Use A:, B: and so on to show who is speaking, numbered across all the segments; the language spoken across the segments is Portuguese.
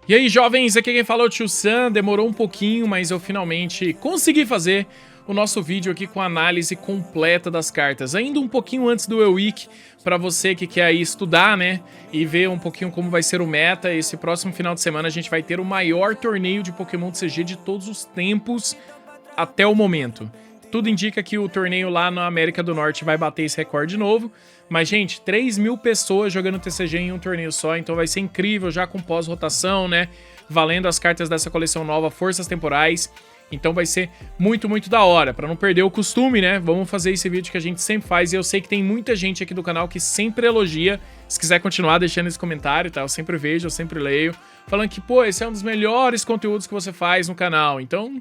A: E aí, jovens, aqui quem fala é o Tio Sam. Demorou um pouquinho, mas eu finalmente consegui fazer o nosso vídeo aqui com a análise completa das cartas. Ainda um pouquinho antes do E-Week, para você que quer aí estudar, né, e ver um pouquinho como vai ser o meta. Esse próximo final de semana a gente vai ter o maior torneio de Pokémon TCG de todos os tempos até o momento. Tudo indica que o torneio lá na América do Norte vai bater esse recorde de novo. Mas, gente, 3.000 pessoas jogando TCG em um torneio só, então vai ser incrível, já com pós-rotação, né? Valendo as cartas dessa coleção nova, Forças Temporais. Então vai ser muito, muito da hora. Pra não perder o costume, né? Vamos fazer esse vídeo que a gente sempre faz. E eu sei que tem muita gente aqui do canal que sempre elogia. Se quiser continuar deixando esse comentário, tá? Eu sempre vejo, eu sempre leio. Falando que, pô, esse é um dos melhores conteúdos que você faz no canal. Então,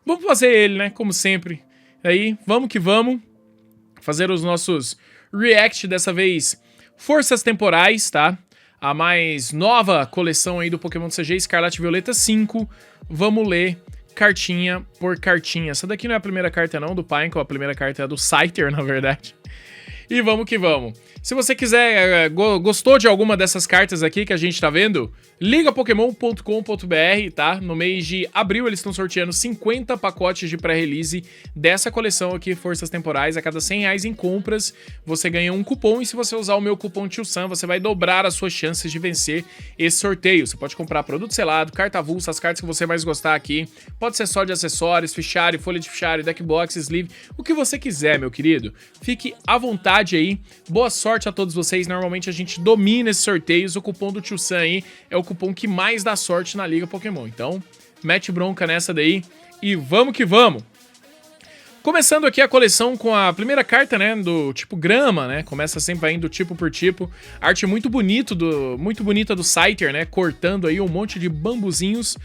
A: vamos fazer ele, né? Como sempre. Aí, vamos que vamos. Fazer os nossos react, dessa vez, Forças Temporais, tá? A mais nova coleção aí do Pokémon TCG, Escarlate e Violeta 5. Vamos ler cartinha por cartinha. Essa daqui não é a primeira carta não, do Pineco, a primeira carta é do Scyther, na verdade. E vamos que vamos. Se você quiser, gostou de alguma dessas cartas aqui que a gente tá vendo, ligapokemon.com.br, tá? No mês de abril eles estão sorteando 50 pacotes de pré-release dessa coleção aqui, Forças Temporais. A cada R$100 em compras, você ganha um cupom. E se você usar o meu cupom TioSam, você vai dobrar as suas chances de vencer esse sorteio. Você pode comprar produto selado, carta avulsa, as cartas que você mais gostar aqui. Pode ser só de acessórios, fichário, folha de fichário, deckbox, sleeve, o que você quiser, meu querido. Fique à vontade aí. Boa sorte a todos vocês. Normalmente a gente domina esses sorteios. O cupom do TioSam aí é o cupom que mais dá sorte na Liga Pokémon. Então, mete bronca nessa daí e vamos que vamos. Começando aqui a coleção com a primeira carta, né, do tipo grama, né? Começa sempre indo tipo por tipo. Arte muito bonita do Scyther, né? Cortando aí um monte de bambuzinhos.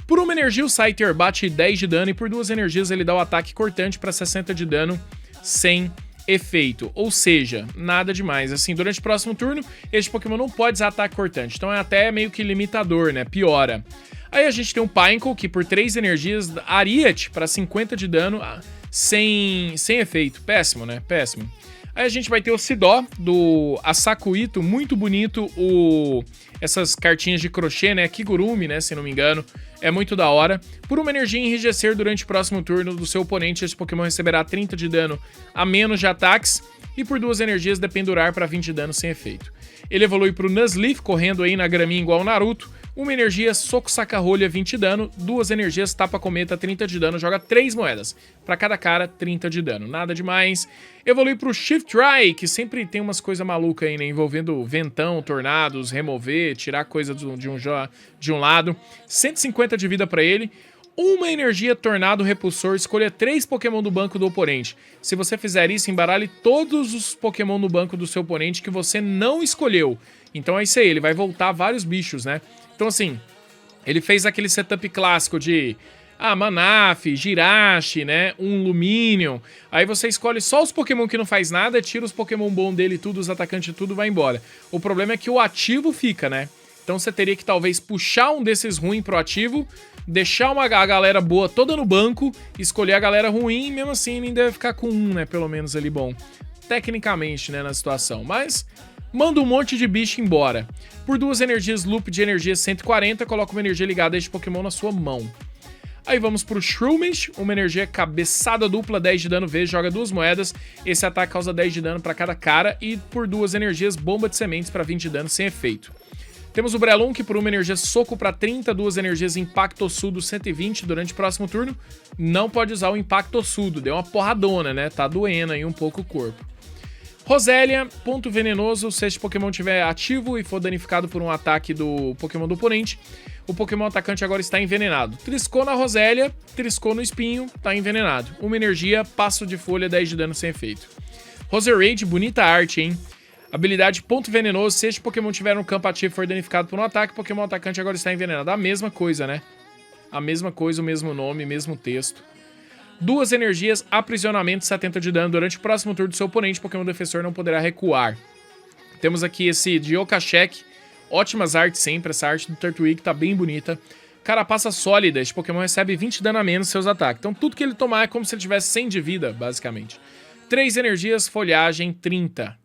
A: Por uma energia o Scyther bate 10 de dano e por 2 energias ele dá o ataque cortante para 60 de dano sem efeito, ou seja, nada demais. Assim, durante o próximo turno, este Pokémon não pode usar ataque cortante, então é até meio que limitador, né? Piora. Aí a gente tem um Pineco, que por 3 energias, Ariat para 50 de dano, sem efeito. Péssimo, né? Péssimo. Aí a gente vai ter o Sidó, do Asakuito, muito bonito, essas cartinhas de crochê, né? Kigurumi, né? Se não me engano. É muito da hora. Por uma energia enrijecer durante o próximo turno do seu oponente, esse Pokémon receberá 30 de dano a menos de ataques. E por 2 energias, dependurar para 20 de dano sem efeito. Ele evolui para o Nuzleaf, correndo aí na graminha igual o Naruto. Uma energia, soco saca-rolha, 20 de dano. 2 energias, tapa cometa, 30 de dano. Joga 3 moedas. Para cada cara, 30 de dano. Nada demais. Evolui pro Shiftry, que sempre tem umas coisas malucas aí, né? Envolvendo ventão, tornados, remover, tirar coisa de um lado. 150 de vida para ele. Uma energia tornado repulsor, escolha 3 Pokémon do banco do oponente. Se você fizer isso, embaralhe todos os Pokémon no banco do seu oponente que você não escolheu. Então é isso aí, ele vai voltar vários bichos, né? Então assim, ele fez aquele setup clássico de Manaf, Jirachi, né? Um Luminion. Aí você escolhe só os Pokémon que não faz nada, tira os Pokémon bom dele tudo, os atacantes tudo, vai embora. O problema é que o ativo fica, né? Então você teria que talvez puxar um desses ruins pro ativo, deixar a galera boa toda no banco, escolher a galera ruim, e mesmo assim nem deve ficar com um, né? Pelo menos ali bom. Tecnicamente, né? Na situação. Mas manda um monte de bicho embora. Por 2 energias, loop de energia 140, coloca uma energia ligada a este Pokémon na sua mão. Aí vamos pro Shroomish, uma energia cabeçada dupla, 10 de dano vezes, joga 2 moedas. Esse ataque causa 10 de dano para cada cara. E por 2 energias, bomba de sementes para 20 de dano sem efeito. Temos o Breloom, que por uma energia soco para 30, 2 energias impactossudo 120 durante o próximo turno. Não pode usar o impactossudo, deu uma porradona, né? Tá doendo aí um pouco o corpo. Rosélia, ponto venenoso, se este Pokémon estiver ativo e for danificado por um ataque do Pokémon do oponente, o Pokémon atacante agora está envenenado. Triscou na Rosélia, triscou no espinho, tá envenenado. Uma energia, passo de folha, 10 de dano sem efeito. Roserade, bonita arte, hein? Habilidade ponto venenoso, se este Pokémon tiver no campo ativo e for danificado por um ataque, o Pokémon atacante agora está envenenado. A mesma coisa, né? A mesma coisa, o mesmo nome, mesmo texto. 2 energias, aprisionamento, 70 de dano. Durante o próximo turno do seu oponente, o Pokémon defensor não poderá recuar. Temos aqui esse de Okashek. Ótimas artes sempre, essa arte do Turtwig tá bem bonita. Carapaça sólida, este Pokémon recebe 20 de dano a menos nos seus ataques. Então tudo que ele tomar é como se ele tivesse 100 de vida, basicamente. 3 energias, folhagem, 30.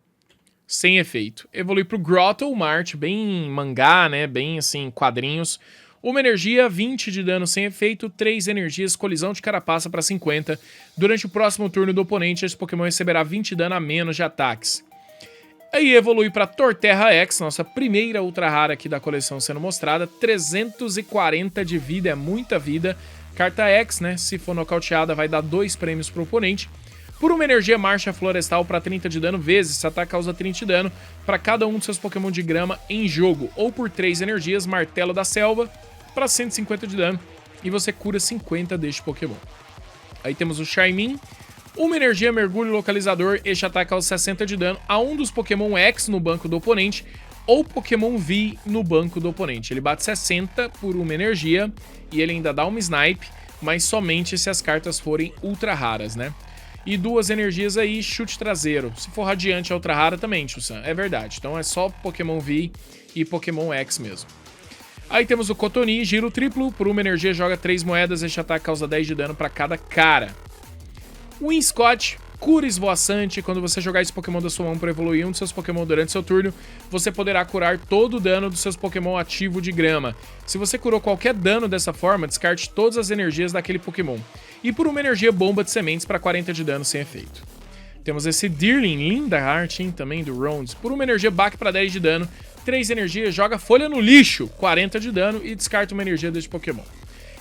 A: Sem efeito. Evolui pro Grotto, uma arte bem mangá, né? Bem, assim, quadrinhos. Uma energia, 20 de dano sem efeito, 3 energias, colisão de carapaça para 50. Durante o próximo turno do oponente, esse Pokémon receberá 20 de dano a menos de ataques. Aí evolui para Torterra X, nossa primeira ultra rara aqui da coleção sendo mostrada. 340 de vida, é muita vida. Carta X, né? Se for nocauteada, vai dar 2 prêmios pro oponente. Por uma energia Marcha Florestal para 30 de dano, vezes esse ataque causa 30 de dano para cada um dos seus Pokémon de grama em jogo. Ou por 3 energias Martelo da Selva para 150 de dano. E você cura 50 deste Pokémon. Aí temos o Charmin. Uma energia Mergulho Localizador, este ataque causa 60 de dano a um dos Pokémon X no banco do oponente ou Pokémon V no banco do oponente. Ele bate 60 por uma energia e ele ainda dá uma Snipe, mas somente se as cartas forem ultra raras, né? E 2 energias aí, Chute Traseiro. Se for Radiante é ultra rara também, Tio-san, é verdade. Então é só Pokémon V e Pokémon X mesmo. Aí temos o Cotoni, Giro Triplo. Por uma energia joga 3 moedas, este ataque causa 10 de dano para cada cara. Winscott, cura esvoaçante. Quando você jogar esse Pokémon da sua mão para evoluir um dos seus Pokémon durante seu turno, você poderá curar todo o dano dos seus Pokémon ativo de grama. Se você curou qualquer dano dessa forma, descarte todas as energias daquele Pokémon. E por uma energia Bomba de Sementes para 40 de dano sem efeito. Temos esse Deerling, linda arte, hein, também do Rounds. Por uma energia Baque para 10 de dano, 3 energias, joga Folha no Lixo, 40 de dano e descarta uma energia deste Pokémon.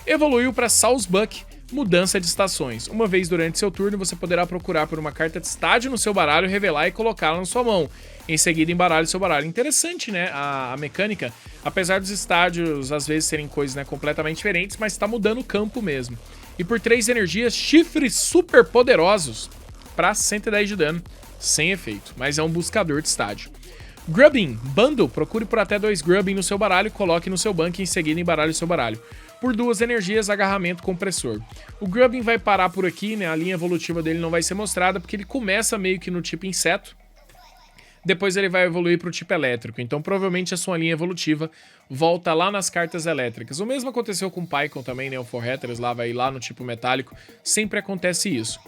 A: Evoluiu para Sawsbuck, Mudança de Estações. Uma vez durante seu turno, você poderá procurar por uma carta de estádio no seu baralho, revelar e colocá-la na sua mão. Em seguida, embaralhe seu baralho. Interessante, né, a mecânica. Apesar dos estádios, às vezes, serem coisas, né, completamente diferentes, mas está mudando o campo mesmo. E por 3 energias, Chifres Super Poderosos para 110 de dano, sem efeito. Mas é um buscador de estádio. Grubbin, Bundle. Procure por até 2 Grubbin no seu baralho, coloque no seu banco e em seguida embaralhe seu baralho. Por 2 energias, Agarramento Compressor. O Grubbin vai parar por aqui, né? A linha evolutiva dele não vai ser mostrada, porque ele começa meio que no tipo inseto. Depois ele vai evoluir para o tipo elétrico. Então provavelmente a sua linha evolutiva volta lá nas cartas elétricas. O mesmo aconteceu com o Pycon também, né? O Forretters lá vai lá no tipo metálico. Sempre acontece isso.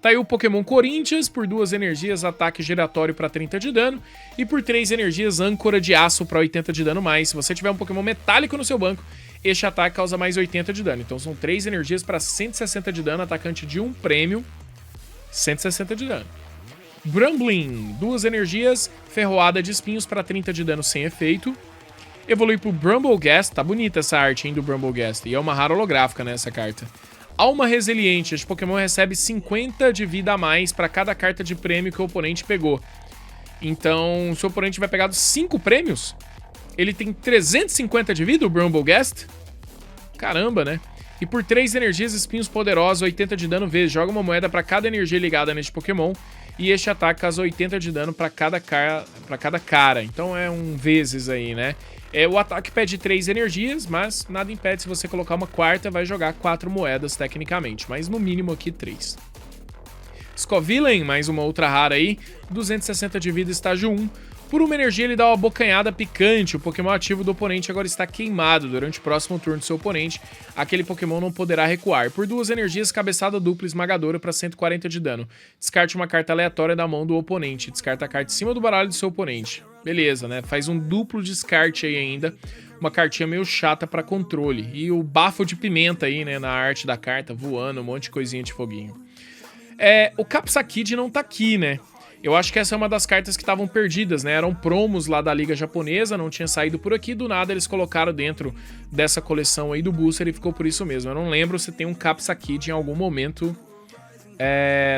A: Tá aí o Pokémon Corinthians, por 2 energias, ataque giratório para 30 de dano. E por 3 energias, âncora de aço para 80 de dano mais. Se você tiver um Pokémon metálico no seu banco, este ataque causa mais 80 de dano. Então são 3 energias para 160 de dano, atacante de 1 prêmio, 160 de dano. Grumbling, 2 energias, ferroada de espinhos para 30 de dano sem efeito. Evolui pro Brumblegast, tá bonita essa arte, hein, do Brumblegast. E é uma rara holográfica, né, essa carta. Alma Resiliente, este Pokémon recebe 50 de vida a mais para cada carta de prêmio que o oponente pegou. Então, se o oponente vai pegar 5 prêmios, ele tem 350 de vida, o Brumblegast? Caramba, né? E por 3 energias, Espinhos Poderosos, 80 de dano vezes. Joga uma moeda para cada energia ligada neste Pokémon. E este ataque causa 80 de dano para cada cara. Então é um vezes aí, né? O ataque pede 3 energias, mas nada impede, se você colocar uma quarta, vai jogar 4 moedas tecnicamente. Mas no mínimo aqui 3. Scovillain, mais uma ultra rara aí. 260 de vida, estágio 1. Por uma energia, ele dá uma bocanhada picante. O Pokémon ativo do oponente agora está queimado. Durante o próximo turno do seu oponente, aquele Pokémon não poderá recuar. Por 2 energias, cabeçada dupla esmagadora para 140 de dano. Descarte uma carta aleatória da mão do oponente. Descarta a carta em cima do baralho do seu oponente. Beleza, né? Faz um duplo descarte aí ainda. Uma cartinha meio chata para controle. E o bafo de pimenta aí, né? Na arte da carta, voando, um monte de coisinha de foguinho. O Capsakid não tá aqui, né? Eu acho que essa é uma das cartas que estavam perdidas, né? Eram promos lá da Liga Japonesa, não tinha saído por aqui. Do nada eles colocaram dentro dessa coleção aí do booster e ficou por isso mesmo. Eu não lembro se tem um Capsakid em algum momento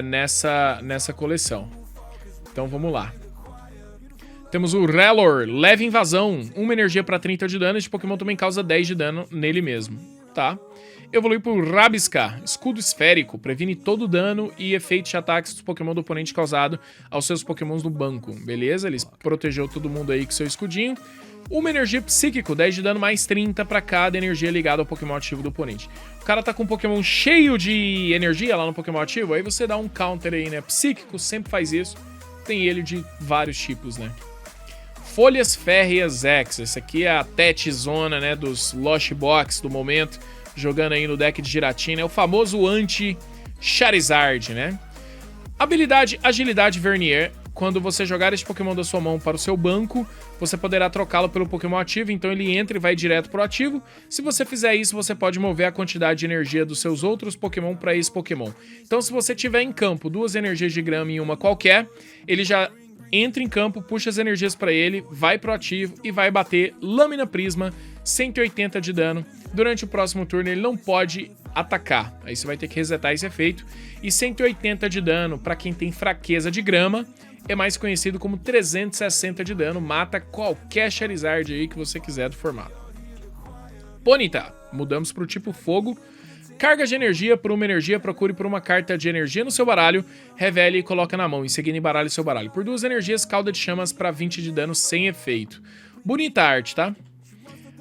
A: nessa coleção. Então vamos lá. Temos o Rellor, Leve Invasão. 1 energia para 30 de dano. Este Pokémon também causa 10 de dano nele mesmo. Tá. Evolui por Rabisca, Escudo Esférico, previne todo o dano e efeitos de ataques dos Pokémon do oponente causado aos seus Pokémons no banco. Beleza, ele protegeu todo mundo aí com seu escudinho. Uma energia Psíquico, 10 de dano mais 30 para cada energia ligada ao Pokémon ativo do oponente. O cara tá com um Pokémon cheio de energia lá no Pokémon ativo, aí você dá um counter aí, né? Psíquico sempre faz isso, tem ele de vários tipos, né? Folhas Férreas X, esse aqui é a Tetezona, né, dos Lost Box do momento. Jogando aí no deck de Giratina, é o famoso anti-Charizard, né? Habilidade Agilidade Vernier. quando você jogar este Pokémon da sua mão para o seu banco, você poderá trocá-lo pelo Pokémon ativo, então ele entra e vai direto pro ativo. Se você fizer isso, você pode mover a quantidade de energia dos seus outros Pokémon para esse Pokémon. Então se você tiver em campo 2 energias de grama em uma qualquer, ele já entra em campo, puxa as energias para ele, vai pro ativo e vai bater Lâmina Prisma, 180 de dano. Durante o próximo turno ele não pode atacar, aí você vai ter que resetar esse efeito. E 180 de dano para quem tem fraqueza de grama, é mais conhecido como 360 de dano, mata qualquer Charizard aí que você quiser do formato. Ponyta, mudamos para o tipo fogo. Carga de energia por uma energia, procure por uma carta de energia no seu baralho, revele e coloca na mão, em seguida embaralhe seu baralho. Por 2 energias, cauda de chamas para 20 de dano sem efeito. Bonita arte, tá?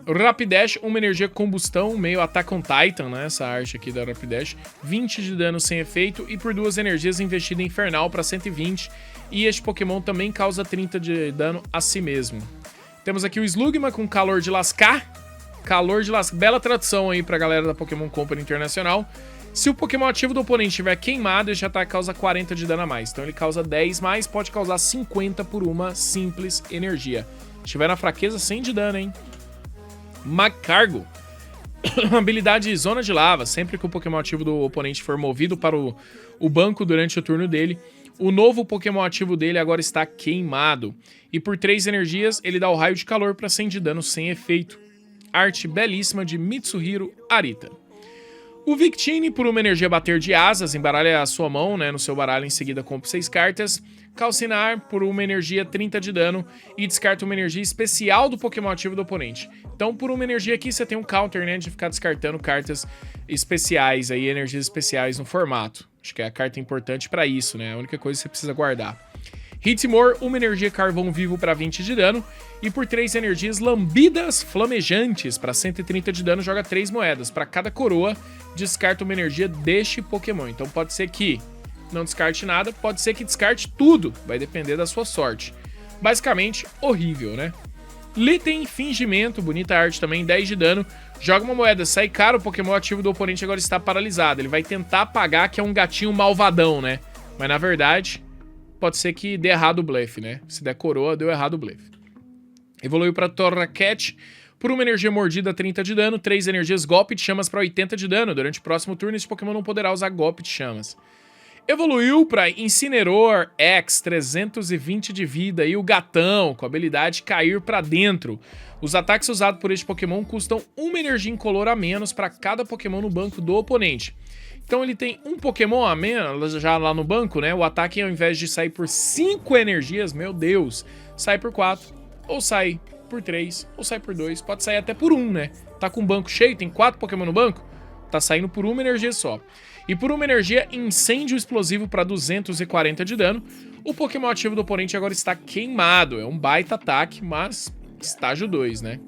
A: Rapidash, uma energia combustão, meio Attack on Titan, né? Essa arte aqui da Rapidash. 20 de dano sem efeito e por 2 energias investida infernal para 120. E este Pokémon também causa 30 de dano a si mesmo. Temos aqui o Slugma com calor de lascar. Calor de lascar. Bela tradução aí pra galera da Pokémon Company Internacional. Se o Pokémon ativo do oponente estiver queimado, este ataque causa 40 de dano a mais. Então ele causa 10 mais, pode causar 50 por uma simples energia. Se estiver na fraqueza, 100 de dano, hein? Magcargo. Habilidade Zona de Lava. Sempre que o Pokémon ativo do oponente for movido para o banco durante o turno dele, o novo Pokémon ativo dele agora está queimado. E por 3 energias, ele dá o raio de calor para 100 de dano sem efeito. Arte belíssima de Mitsuhiro Arita. O Victini, por uma energia bater de asas, embaralha a sua mão, né, no seu baralho, em seguida compra 6 cartas. Calcinar, por uma energia 30 de dano e descarta uma energia especial do Pokémon ativo do oponente. Então, por uma energia aqui, você tem um counter, né, de ficar descartando cartas especiais, aí, energias especiais no formato. Acho que é a carta importante pra isso, né, a única coisa que você precisa guardar. Hitmore, uma energia carvão vivo para 20 de dano. E por 3 energias lambidas flamejantes para 130 de dano, joga 3 moedas. Para cada coroa, descarta uma energia deste Pokémon. Então pode ser que não descarte nada, pode ser que descarte tudo. Vai depender da sua sorte. Basicamente, horrível, né? Litten Fingimento, bonita arte também, 10 de dano. Joga uma moeda, sai caro, o Pokémon ativo do oponente agora está paralisado. Ele vai tentar apagar que é um gatinho malvadão, né? Mas na verdade, pode ser que dê errado o blefe, né? Se der coroa, deu errado o blefe. Evoluiu para Torracat. Por uma energia mordida, 30 de dano. 3 energias golpe de chamas para 80 de dano. Durante o próximo turno, esse Pokémon não poderá usar golpe de chamas. Evoluiu para Incineroar X, 320 de vida. E o gatão, com a habilidade cair para dentro. Os ataques usados por este Pokémon custam uma energia incolor a menos para cada Pokémon no banco do oponente. Então ele tem um Pokémon a menos já lá no banco, né? O ataque, ao invés de sair por 5 energias, meu Deus, sai por 4, ou sai por 3, ou sai por 2, pode sair até por 1, né? Tá com o banco cheio, tem 4 Pokémon no banco, tá saindo por uma energia só. E por uma energia, incêndio explosivo para 240 de dano, o Pokémon ativo do oponente agora está queimado. É um baita ataque, mas estágio 2, né?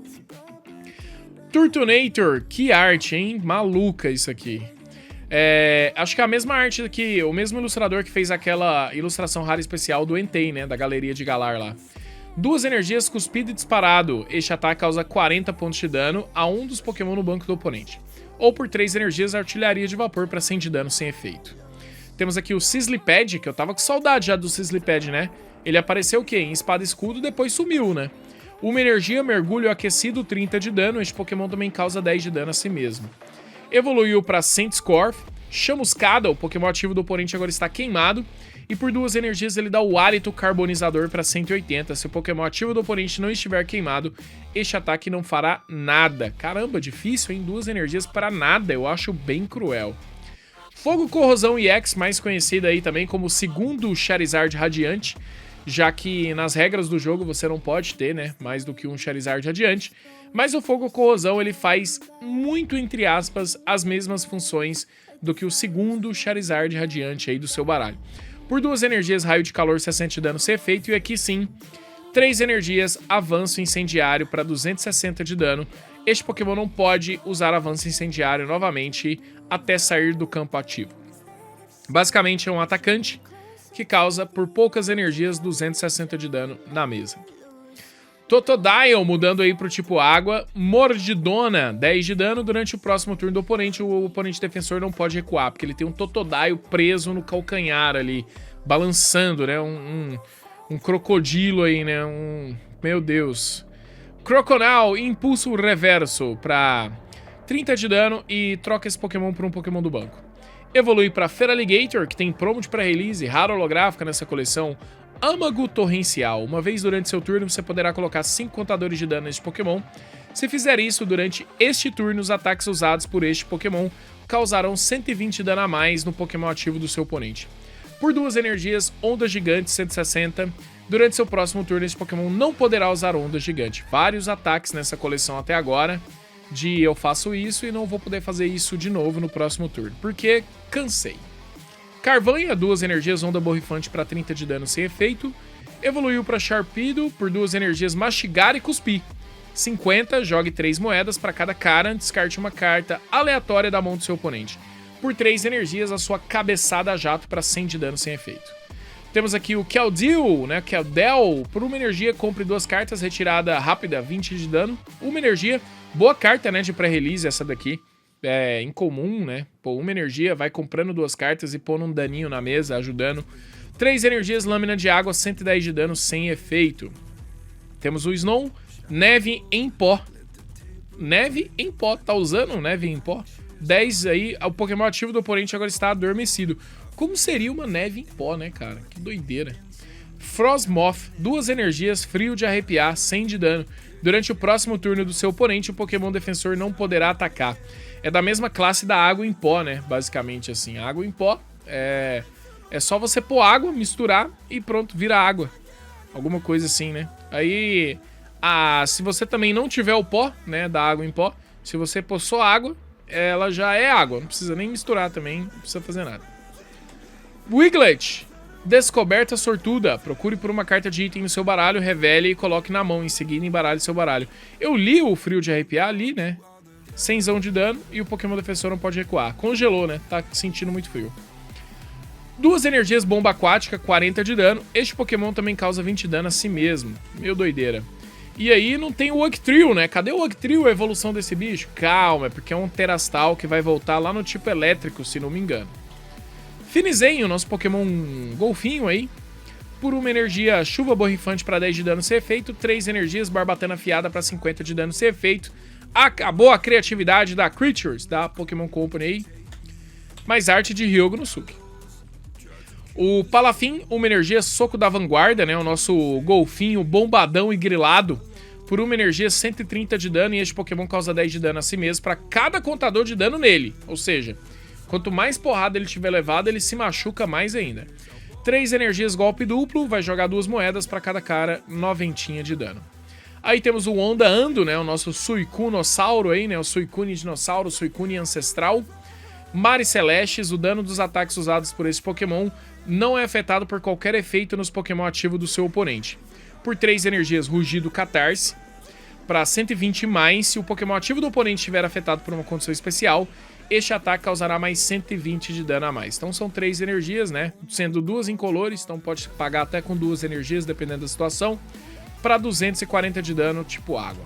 A: Turtonator, que arte, hein? Maluca isso aqui. Acho que é a mesma arte que o mesmo ilustrador que fez aquela ilustração rara especial do Entei, né? Da galeria de Galar lá. 2 energias, cuspido e disparado. Este ataque causa 40 pontos de dano a um dos Pokémon no banco do oponente. Ou por 3 energias, artilharia de vapor para 100 de dano sem efeito. Temos aqui o Sisliped, que eu tava com saudade já do Sisliped, né? Ele apareceu o quê? Em espada e escudo, depois sumiu, né? Uma energia, mergulho aquecido, 30 de dano. Este Pokémon também causa 10 de dano a si mesmo. Evoluiu para Scentscorp. Chamuscada, o Pokémon ativo do oponente agora está queimado. E por 2 energias ele dá o hálito carbonizador para 180. Se o Pokémon ativo do oponente não estiver queimado, este ataque não fará nada. Caramba, difícil, hein? 2 energias para nada, eu acho bem cruel. Fogo, Corrosão EX, mais conhecida aí também como o segundo Charizard Radiante, já que nas regras do jogo você não pode ter, né, mais do que um Charizard Radiante. Mas o Fogo Corrosão, ele faz muito, entre aspas, as mesmas funções do que o segundo Charizard Radiante aí do seu baralho. Por 2 energias, raio de calor, 60 de dano sem efeito. E aqui sim, 3 energias, avanço incendiário para 260 de dano. Este Pokémon não pode usar avanço incendiário novamente até sair do campo ativo. Basicamente é um atacante que causa por poucas energias 260 de dano na mesa. Totodile, mudando aí pro tipo água. Mordidona, 10 de dano. Durante o próximo turno do oponente, o oponente defensor não pode recuar, porque ele tem um Totodile preso no calcanhar ali, balançando, né? um crocodilo aí, né? Meu Deus. Crocodile, impulso reverso pra 30 de dano e troca esse Pokémon por um Pokémon do banco. Evolui pra Feraligatr, que tem promo de pré-release, rara holográfica nessa coleção, Âmago Torrencial. Uma vez durante seu turno, você poderá colocar 5 contadores de dano neste Pokémon. Se fizer isso durante este turno, os ataques usados por este Pokémon causarão 120 de dano a mais no Pokémon ativo do seu oponente. Por 2 energias, Onda Gigante 160. Durante seu próximo turno, esse Pokémon não poderá usar Onda Gigante. Vários ataques nessa coleção até agora de eu faço isso e não vou poder fazer isso de novo no próximo turno, porque cansei. Carvanha, 2 energias, Onda Borrifante para 30 de dano sem efeito. Evoluiu para Sharpedo por 2 energias, Mastigar e Cuspir. 50, jogue 3 moedas para cada cara, descarte uma carta aleatória da mão do seu oponente. Por 3 energias, a sua Cabeçada Jato para 100 de dano sem efeito. Temos aqui o Keldeo, né? Keldeo, por 1 energia, compre 2 cartas, retirada rápida, 20 de dano. 1 energia, boa carta, né, de pré-release essa daqui. É incomum, né? Pô, 1 energia, vai comprando 2 cartas e pondo um daninho na mesa, ajudando. 3 energias, Lâmina de Água, 110 de dano sem efeito. Temos o Snow, Neve em Pó. Neve em Pó, tá usando Neve em Pó? 10 aí, o Pokémon ativo do oponente agora está adormecido. Como seria uma neve em pó, né, cara? Que doideira. Frostmoth, 2 energias, Frio de Arrepiar, 100 de dano. Durante o próximo turno do seu oponente, o Pokémon defensor não poderá atacar. É da mesma classe da Água em Pó, né? Basicamente assim, água em pó é só você pôr água, misturar e pronto, vira água. Alguma coisa assim, né? Aí, se você também não tiver o pó, né, da água em pó, se você pôr só água, ela já é água. Não precisa nem misturar também, não precisa fazer nada. Wiglet, Descoberta Sortuda. Procure por uma carta de item no seu baralho, revele e coloque na mão. Em seguida, embaralhe seu baralho. Eu li o Frio de Arrepiar ali, né? 100 de dano e o Pokémon defensor não pode recuar. Congelou, né? Tá sentindo muito frio. 2 energias, Bomba Aquática, 40 de dano. Este Pokémon também causa 20 de dano a si mesmo. Meio doideira. E aí não tem o Octreal, né? Cadê o Octreal, a evolução desse bicho? Calma, é porque é um Terastal que vai voltar lá no tipo elétrico, se não me engano. Finizenho, nosso Pokémon golfinho aí. Por 1 energia, Chuva Borrifante para 10 de dano sem efeito. 3 energias, Barbatana Afiada para 50 de dano sem efeito. Acabou a criatividade da Creatures, da Pokémon Company aí. Mais arte de Hyogo no Suki. O Palafin, 1 energia, Soco da Vanguarda, né? O nosso golfinho bombadão e grilado. Por 1 energia, 130 de dano. E este Pokémon causa 10 de dano a si mesmo para cada contador de dano nele. Ou seja, quanto mais porrada ele tiver levado, ele se machuca mais ainda. 3 energias, Golpe Duplo. Vai jogar 2 moedas para cada cara, 90 de dano. Aí temos o Onda Ando, né? O nosso Suicunossauro aí, né? O Suicune Dinossauro, Suicune Ancestral. Mares Celestes, o dano dos ataques usados por esse Pokémon não é afetado por qualquer efeito nos Pokémon ativos do seu oponente. Por 3 energias, Rugido Catarse. Para 120 mais, se o Pokémon ativo do oponente estiver afetado por uma condição especial, este ataque causará mais 120 de dano a mais. Então são 3 energias, né? Sendo 2 incolores, então pode pagar até com 2 energias, dependendo da situação. Para 240 de dano, tipo água.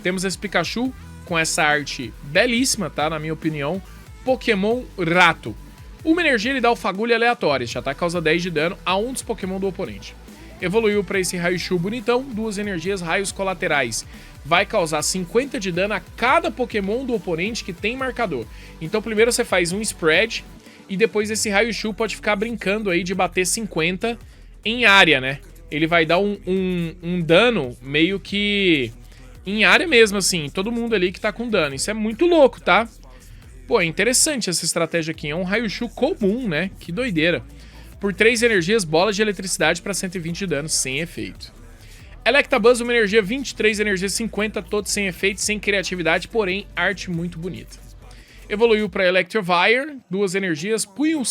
A: Temos esse Pikachu com essa arte belíssima, tá? Na minha opinião. Pokémon Rato. 1 energia, ele dá o Fagulha aleatória. Este ataque causa 10 de dano a um dos Pokémon do oponente. Evoluiu para esse Raichu bonitão. 2 energias, Raios Colaterais. Vai causar 50 de dano a cada Pokémon do oponente que tem marcador. Então primeiro você faz um spread e depois esse Raichu pode ficar brincando aí de bater 50 em área, né? Ele vai dar um dano meio que em área mesmo, assim. Todo mundo ali que tá com dano. Isso é muito louco, tá? Pô, é interessante essa estratégia aqui. É um Raichu comum, né? Que doideira. Por 3 energias, Bola de Eletricidade para 120 de dano, sem efeito. Electabuzz, 1 energia, 23 energias, 50, todos sem efeito, sem criatividade, porém, arte muito bonita. Evoluiu para Electivire, 2 energias, Punho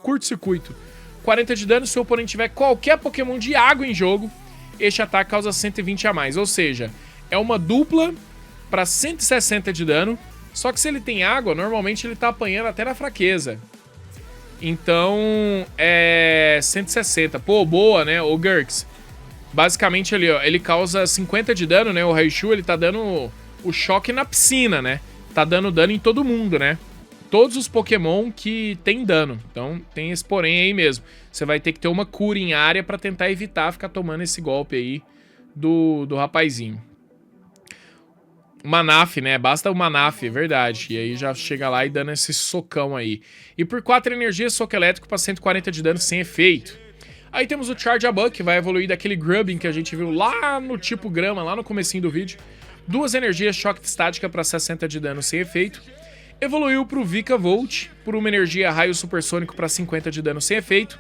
A: Curto-Circuito, 40 de dano. Se o oponente tiver qualquer Pokémon de água em jogo, este ataque causa 120 a mais. Ou seja, é uma dupla para 160 de dano. Só que se ele tem água, normalmente ele tá apanhando até na fraqueza. Então, é 160. Pô, boa, né? O Gurks. Basicamente ali, ó, ele causa 50 de dano, né? O Raichu, ele tá dando o choque na piscina, né? Tá dando dano em todo mundo, né? todos os Pokémon que tem dano. Então tem esse porém aí mesmo. Você vai ter que ter uma cura em área pra tentar evitar ficar tomando esse golpe aí do rapazinho. Manaf, né? Basta o Manaf, é verdade. E aí já chega lá e dando esse socão aí. E por 4 energias, soco elétrico pra 140 de dano sem efeito. Aí temos o Charjabug, que vai evoluir daquele Grubbin que a gente viu lá no tipo grama, lá no comecinho do vídeo. 2 energias, choque de estática pra 60 de dano sem efeito. Evoluiu pro Vikavolt, por uma energia raio supersônico pra 50 de dano sem efeito.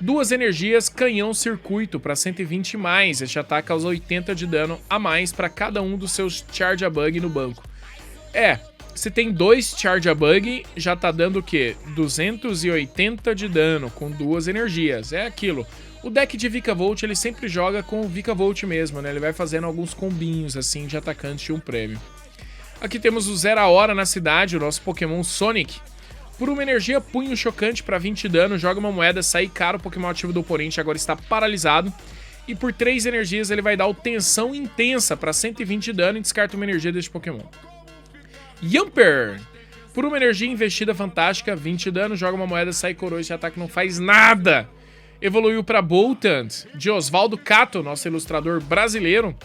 A: 2 energias, canhão circuito para 120 mais. Este ataque causa 80 de dano a mais para cada um dos seus Charjabug no banco. Se tem 2 Charjabug, já tá dando o quê? 280 de dano com 2 energias. É aquilo. O deck de Vikavolt, ele sempre joga com o Vikavolt mesmo, né? Ele vai fazendo alguns combinhos assim de atacante de um prêmio. Aqui temos o Zero a Hora na cidade, o nosso Pokémon Sonic. Por uma energia, punho chocante para 20 dano, joga uma moeda, sai caro, o Pokémon ativo do oponente agora está paralisado. E por 3 energias ele vai dar o Tensão Intensa para 120 dano e descarta uma energia deste Pokémon. Yamper! Por uma energia investida fantástica, 20 dano, joga uma moeda, sai coroa, esse ataque não faz nada. Evoluiu para Boltant, de Osvaldo Cato, nosso ilustrador brasileiro.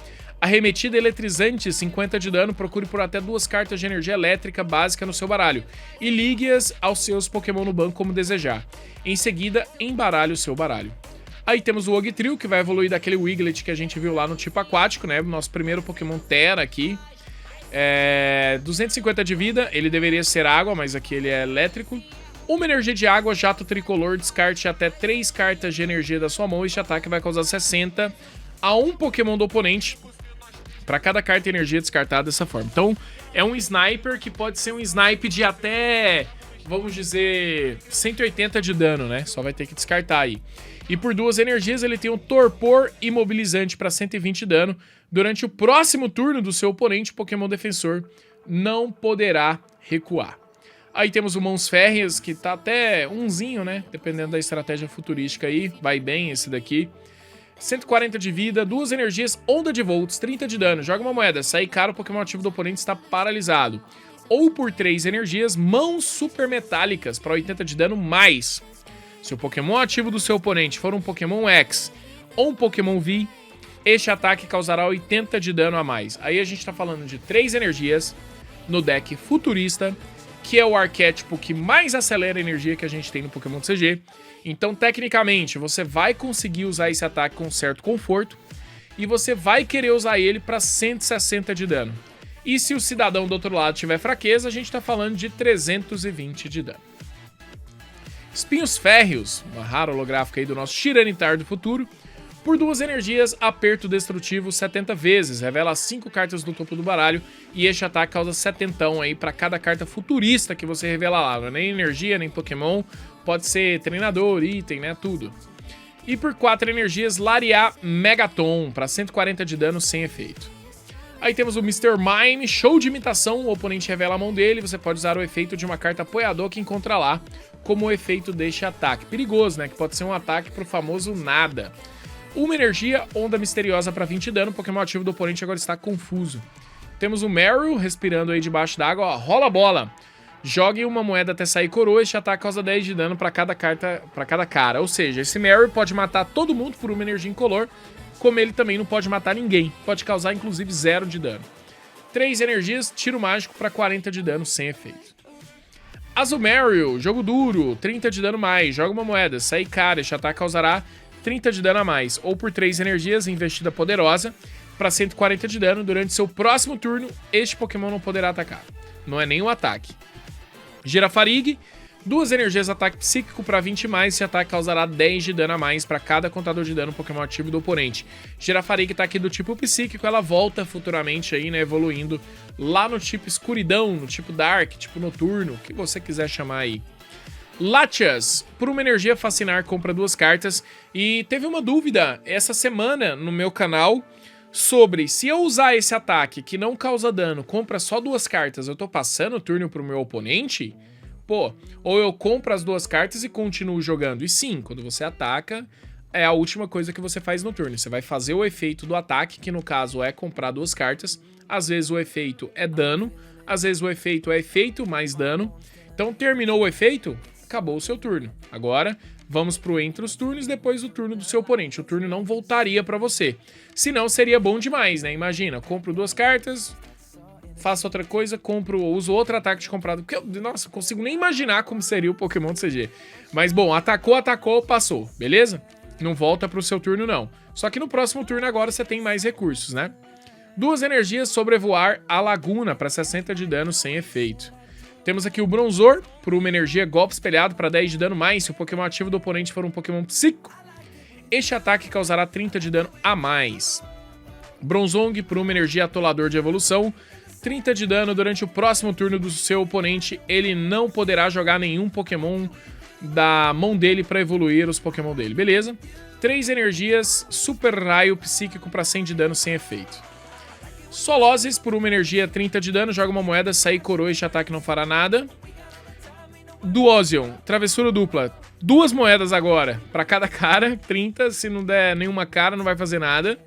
A: Arremetida eletrizante, 50 de dano, procure por até 2 cartas de energia elétrica básica no seu baralho e ligue-as aos seus Pokémon no banco como desejar. Em seguida, embaralhe o seu baralho. Aí temos o Ogtril, que vai evoluir daquele Wiglet que a gente viu lá no tipo aquático, né? Nosso primeiro Pokémon Terra aqui. 250 de vida, ele deveria ser água, mas aqui ele é elétrico. Uma energia de água, jato tricolor, descarte até 3 cartas de energia da sua mão. Este ataque vai causar 60 a um Pokémon do oponente para cada carta de energia descartada dessa forma. Então, é um sniper que pode ser um snipe de até, vamos dizer, 180 de dano, né? Só vai ter que descartar aí. E por 2 energias, ele tem um Torpor Imobilizante para 120 de dano. Durante o próximo turno do seu oponente, o Pokémon Defensor não poderá recuar. Aí temos o Mãos Férreas, que tá até umzinho, né? Dependendo da estratégia futurística aí. Vai bem esse daqui. 140 de vida, 2 energias, onda de volts, 30 de dano. Joga uma moeda, sai caro, o Pokémon ativo do oponente está paralisado. Ou por 3 energias, mãos super metálicas para 80 de dano mais. Se o Pokémon ativo do seu oponente for um Pokémon X ou um Pokémon V, este ataque causará 80 de dano a mais. Aí a gente está falando de 3 energias no deck futurista, que é o arquétipo que mais acelera a energia que a gente tem no Pokémon CG. Então, tecnicamente, você vai conseguir usar esse ataque com certo conforto e você vai querer usar ele para 160 de dano. E se o cidadão do outro lado tiver fraqueza, a gente está falando de 320 de dano. Espinhos Férreos, uma rara holográfica aí do nosso Tyranitar do futuro. Por 2 energias, aperto destrutivo 70 vezes, revela 5 cartas do topo do baralho e este ataque causa 70 aí para cada carta futurista que você revela lá. Não é nem energia, nem Pokémon, pode ser treinador, item, né, tudo. E por 4 energias, Lariat Megaton para 140 de dano sem efeito. Aí temos o Mr. Mime, show de imitação, o oponente revela a mão dele, você pode usar o efeito de uma carta apoiador que encontra lá, como o efeito deste ataque. Perigoso, né, que pode ser um ataque pro famoso nada. Uma energia, onda misteriosa para 20 de dano, o Pokémon ativo do oponente agora está confuso. Temos o Meryl respirando aí debaixo d'água, ó, rola a bola. Jogue uma moeda até sair coroa, este ataque causa 10 de dano para cada carta, para cada cara. Ou seja, esse Meryl pode matar todo mundo por uma energia incolor, como ele também não pode matar ninguém. Pode causar inclusive 0 de dano. 3 energias, tiro mágico para 40 de dano sem efeito. Azumarill, jogo duro, 30 de dano mais, joga uma moeda, sai cara, este ataque causará 30 de dano a mais, ou por 3 energias, investida poderosa, para 140 de dano. Durante seu próximo turno, este Pokémon não poderá atacar. Não é nem um ataque. Girafarig, 2 energias, ataque psíquico para 20 mais, esse ataque causará 10 de dano a mais para cada contador de dano Pokémon ativo do oponente. Girafarig tá aqui do tipo psíquico, ela volta futuramente aí, né, evoluindo lá no tipo escuridão, no tipo dark, tipo noturno, o que você quiser chamar aí. Latias, por uma energia fascinar, compra 2 cartas. E teve uma dúvida essa semana no meu canal sobre se eu usar esse ataque que não causa dano, compra só 2 cartas, eu tô passando o turno pro meu oponente? Pô, ou eu compro as 2 cartas e continuo jogando. E sim, quando você ataca, é a última coisa que você faz no turno. Você vai fazer o efeito do ataque, que no caso é comprar 2 cartas. Às vezes o efeito é dano, às vezes o efeito é efeito mais dano. Então terminou o efeito, acabou o seu turno. Agora vamos pro entre os turnos, depois do turno do seu oponente. O turno não voltaria pra você. Senão seria bom demais, né? Imagina, compro 2 cartas, faço outra coisa, uso outro ataque de comprado. Porque, nossa, não consigo nem imaginar como seria o Pokémon do CG. Mas bom, atacou, passou, beleza? Não volta pro seu turno não. Só que no próximo turno agora você tem mais recursos, né? 2 energias sobrevoar a laguna para 60 de dano sem efeito. Temos aqui o Bronzor, por uma energia golpe espelhado para 10 de dano mais se o Pokémon ativo do oponente for um Pokémon psíquico. Este ataque causará 30 de dano a mais. Bronzong, por uma energia atolador de evolução, 30 de dano durante o próximo turno do seu oponente. Ele não poderá jogar nenhum Pokémon da mão dele para evoluir os Pokémon dele, beleza? 3 energias, Super Raio Psíquico para 100 de dano sem efeito. Solozes, por uma energia 30 de dano, joga uma moeda, sai coroa, este ataque não fará nada. Duosion, travessura dupla, 2 moedas agora, para cada cara, 30, se não der nenhuma cara não vai fazer nada.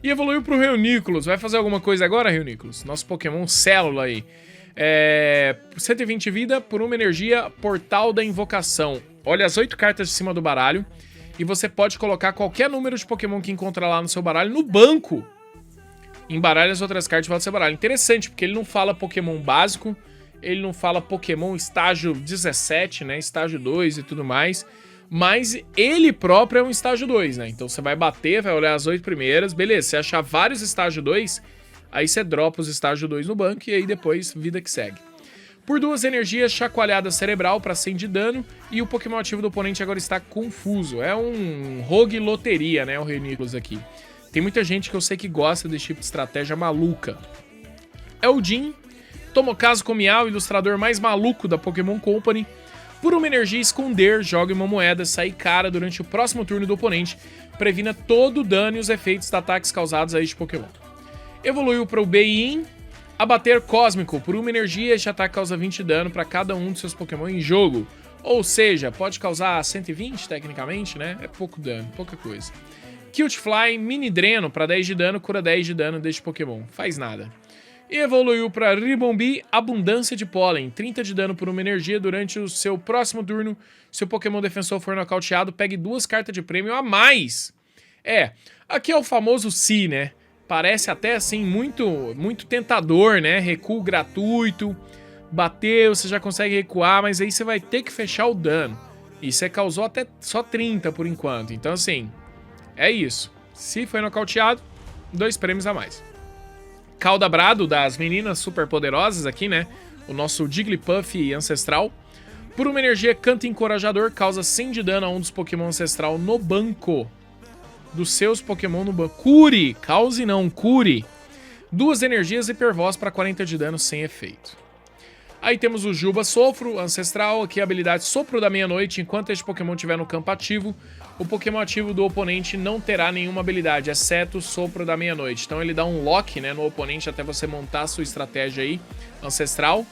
A: E evoluiu pro Reunícolos, vai fazer alguma coisa agora, Reunícolos? Nosso Pokémon Célula aí. 120 vida, por uma energia, Portal da Invocação. Olha as 8 cartas de cima do baralho, e você pode colocar qualquer número de Pokémon que encontra lá no seu baralho no banco. Embaralha as outras cartas e volta ao seu baralho. Interessante, porque ele não fala Pokémon básico, ele não fala Pokémon estágio 17, né, estágio 2 e tudo mais, mas ele próprio é um estágio 2, né, então você vai bater, vai olhar as 8 primeiras, beleza, se achar vários estágio 2, aí você dropa os estágio 2 no banco e aí depois vida que segue. Por 2 energias, chacoalhada cerebral para 100 de dano, e o Pokémon ativo do oponente agora está confuso, é um rogue loteria, né, o Reunícolos aqui. Tem muita gente que eu sei que gosta desse tipo de estratégia maluca. É o Jin, Tomokazu Komiya, o ilustrador mais maluco da Pokémon Company. Por uma energia esconder, jogue uma moeda, sai cara durante o próximo turno do oponente, previna todo o dano e os efeitos de ataques causados a este Pokémon. Evoluiu para o Bein, abater cósmico. Por uma energia, este ataque causa 20 de dano para cada um dos seus Pokémon em jogo. Ou seja, pode causar 120 tecnicamente, né? É pouco dano, pouca coisa. Cutefly, mini dreno para 10 de dano, cura 10 de dano deste Pokémon. Faz nada. E evoluiu para Ribombee, abundância de pólen. 30 de dano por uma energia durante o seu próximo turno. Se o Pokémon defensor for nocauteado, pegue 2 cartas de prêmio a mais. Aqui é o famoso Si, né? Parece até assim muito tentador, né? Recuo gratuito. Bateu, você já consegue recuar, mas aí você vai ter que fechar o dano. E você causou até só 30 por enquanto. Então assim... é isso. Se foi nocauteado, 2 prêmios a mais. Caldabrado, das meninas super poderosas aqui, né? O nosso Jigglypuff ancestral. Por uma energia canto encorajador, causa 100 de dano a um dos Pokémon ancestral no banco. Dos seus Pokémon no banco. Cure! Cause não, cure. 2 energias hipervoz para 40 de dano sem efeito. Aí temos o Juba Sopro, ancestral, aqui a habilidade Sopro da Meia-Noite. Enquanto este Pokémon estiver no campo ativo, o Pokémon ativo do oponente não terá nenhuma habilidade, exceto o Sopro da Meia-Noite. Então ele dá um lock, né, no oponente até você montar a sua estratégia aí, ancestral.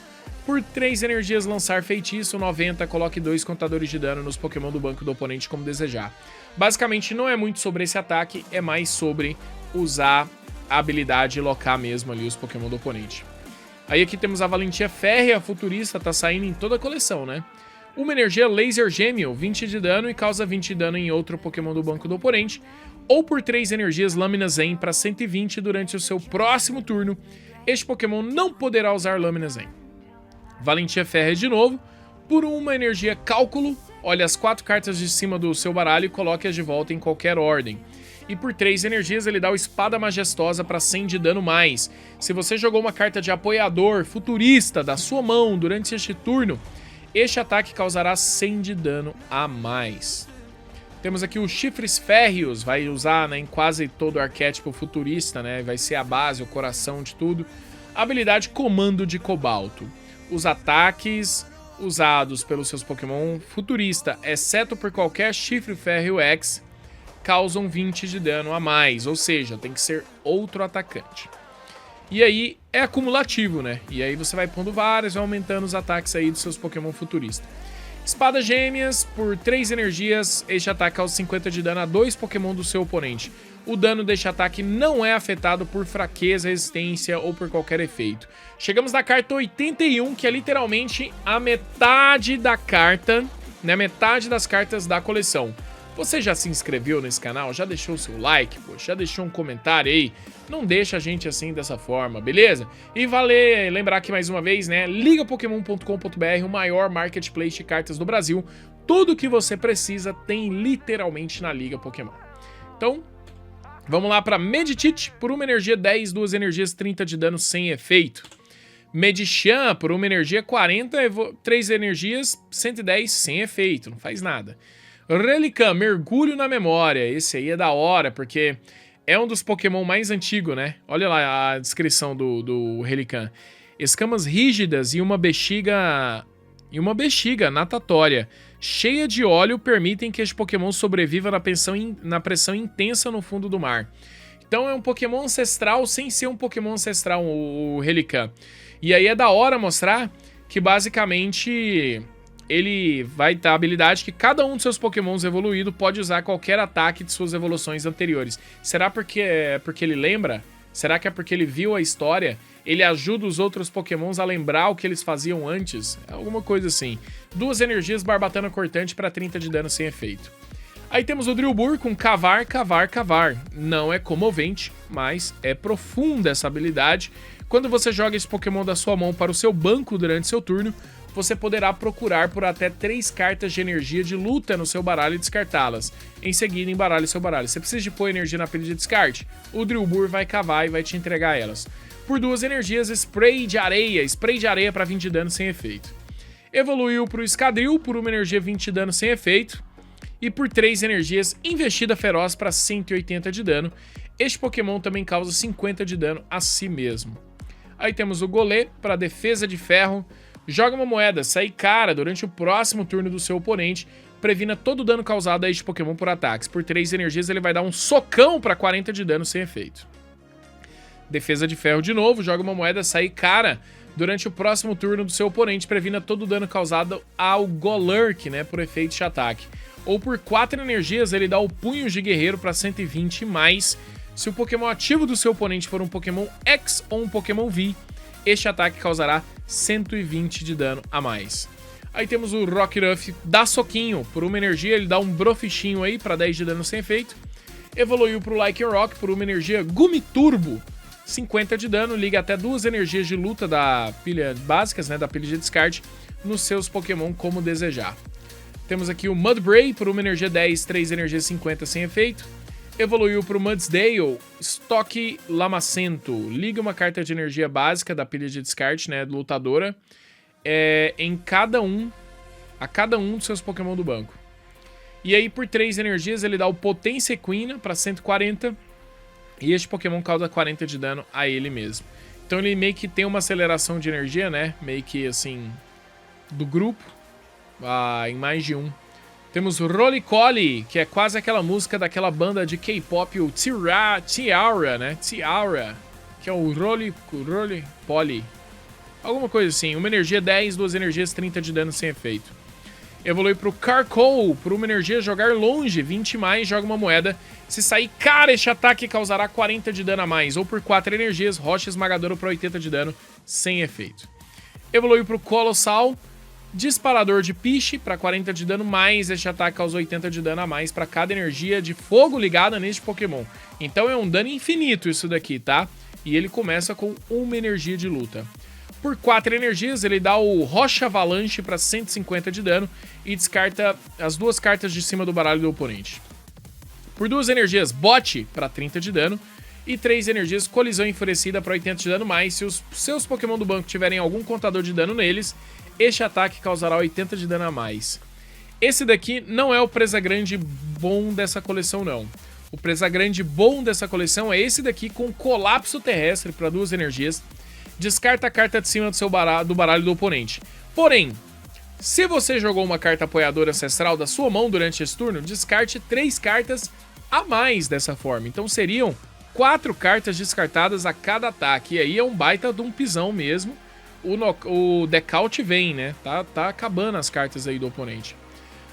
A: Por 3 energias lançar feitiço, 90, coloque 2 contadores de dano nos Pokémon do banco do oponente como desejar. Basicamente não é muito sobre esse ataque, é mais sobre usar a habilidade e locar mesmo ali os Pokémon do oponente. Aí aqui temos a Valentia Férrea, futurista, tá saindo em toda a coleção, né? Uma energia Laser Gêmeo, 20 de dano e causa 20 de dano em outro Pokémon do banco do oponente. Ou por 3 energias Lâmina Zen para 120 durante o seu próximo turno. Este Pokémon não poderá usar Lâmina Zen. Valentia Férrea de novo. Por uma energia Cálculo, olhe as 4 cartas de cima do seu baralho e coloque-as de volta em qualquer ordem. E por 3 energias ele dá o Espada Majestosa para 100 de dano mais. Se você jogou uma carta de apoiador futurista da sua mão durante este turno, este ataque causará 100 de dano a mais. Temos aqui os Chifres Férreos, vai usar, né, em quase todo o arquétipo futurista, né, vai ser a base, o coração de tudo. Habilidade Comando de Cobalto. Os ataques usados pelos seus Pokémon futurista, exceto por qualquer Chifre Férreo X, causam 20 de dano a mais, ou seja, tem que ser outro atacante. E aí é acumulativo, né? E aí você vai pondo vários, vai aumentando os ataques aí dos seus Pokémon futuristas. Espada Gêmeas, por 3 energias, este ataque causa 50 de dano a 2 Pokémon do seu oponente. O dano deste ataque não é afetado por fraqueza, resistência ou por qualquer efeito. Chegamos na carta 81, que é literalmente a metade da carta, né? Metade das cartas da coleção. Você já se inscreveu nesse canal? Já deixou o seu like? Poxa, já deixou um comentário aí? Não deixa a gente assim dessa forma, beleza? E vale lembrar que mais uma vez, né? Ligapokemon.com.br, o maior marketplace de cartas do Brasil. Tudo que você precisa tem literalmente na Liga Pokémon. Então, vamos lá para Meditite, por 1 energia 10, 2 energias 30 de dano sem efeito. Medicham, por 1 energia 40, 3 energias 110 sem efeito, não faz nada. Relicann, mergulho na memória. Esse aí é da hora, porque é um dos Pokémon mais antigos, né? Olha lá a descrição do Relicann. Escamas rígidas e uma bexiga natatória cheia de óleo permitem que este Pokémon sobreviva na pressão intensa no fundo do mar. Então é um Pokémon ancestral sem ser um Pokémon ancestral, o Relicann. E aí é da hora mostrar que basicamente ele vai dar a habilidade que cada um dos seus Pokémons evoluído pode usar qualquer ataque de suas evoluções anteriores. Será porque ele lembra? Será que é porque ele viu a história? Ele ajuda os outros Pokémons a lembrar o que eles faziam antes? Alguma coisa assim. 2 energias, Barbatana Cortante para 30 de dano sem efeito. Aí temos o Drillbur com Cavar, Cavar, Cavar. Não é comovente, mas é profunda essa habilidade. Quando você joga esse Pokémon da sua mão para o seu banco durante seu turno, você poderá procurar por até 3 cartas de energia de luta no seu baralho e descartá-las. Em seguida, embaralhe seu baralho. Você precisa de pôr energia na pilha de descarte? O Drillbur vai cavar e vai te entregar elas. Por 2 energias, Spray de areia para 20 de dano sem efeito. Evoluiu para o Escadril, por 1 energia 20 de dano sem efeito. E por 3 energias, Investida Feroz para 180 de dano. Este Pokémon também causa 50 de dano a si mesmo. Aí temos o Golé para defesa de ferro. Joga uma moeda, sai cara durante o próximo turno do seu oponente. Previna todo o dano causado a este Pokémon por ataques. Por 3 energias ele vai dar um socão para 40 de dano sem efeito. Defesa de ferro de novo, joga uma moeda, sai cara durante o próximo turno do seu oponente. Previna todo o dano causado ao Golurk, né, por efeito de ataque. Ou por 4 energias ele dá o Punho de Guerreiro para 120 mais. Se o Pokémon ativo do seu oponente for um Pokémon X ou um Pokémon V, este ataque causará 120 de dano a mais. Aí temos o Rockruff, dá soquinho. Por 1 energia ele dá um Brofichinho aí para 10 de dano sem efeito. Evoluiu para o Lycanroc por 1 energia Gumiturbo, 50 de dano. Liga até 2 energias de luta da pilha básicas, né, da pilha de descarte, nos seus Pokémon como desejar. Temos aqui o Mudbray por 1 energia 10, 3 energias 50 sem efeito. Evoluiu para o Mudsdale, Estoque Lamacento. Liga uma carta de energia básica da pilha de descarte, né, lutadora, a cada um dos seus Pokémon do banco. E aí por 3 energias ele dá o Potência Equina para 140. E este Pokémon causa 40 de dano a ele mesmo. Então ele meio que tem uma aceleração de energia, né, meio que assim, do grupo, em mais de um. Temos o Rolycoly, que é quase aquela música daquela banda de K-pop, o Tiara, né? Tiara, que é o Rolypoly. Alguma coisa assim. 1 energia 10, 2 energias 30 de dano sem efeito. Evolui para o Carkol, por 1 energia jogar longe, 20 mais, joga uma moeda. Se sair cara, este ataque causará 40 de dano a mais. Ou por 4 energias, Rocha Esmagadora para 80 de dano sem efeito. Evolui para o Colossal, Disparador de Piche para 40 de dano mais, este ataque causa 80 de dano a mais para cada energia de fogo ligada neste Pokémon. Então é um dano infinito isso daqui, tá? E ele começa com 1 energia de luta. Por 4 energias ele dá o Rocha Avalanche para 150 de dano e descarta as 2 cartas de cima do baralho do oponente. Por 2 energias, Bote para 30 de dano e 3 energias, Colisão Enfurecida para 80 de dano mais. Se os seus Pokémon do banco tiverem algum contador de dano neles, este ataque causará 80 de dano a mais. Esse daqui não é o Presa Grande bom dessa coleção, não. O Presa Grande bom dessa coleção é esse daqui com Colapso Terrestre para 2 energias. Descarta a carta de cima do baralho do oponente. Porém, se você jogou uma carta apoiadora ancestral da sua mão durante esse turno, descarte 3 cartas a mais dessa forma. Então seriam 4 cartas descartadas a cada ataque. E aí é um baita de um pisão mesmo. o Decaute vem, né? Tá acabando as cartas aí do oponente.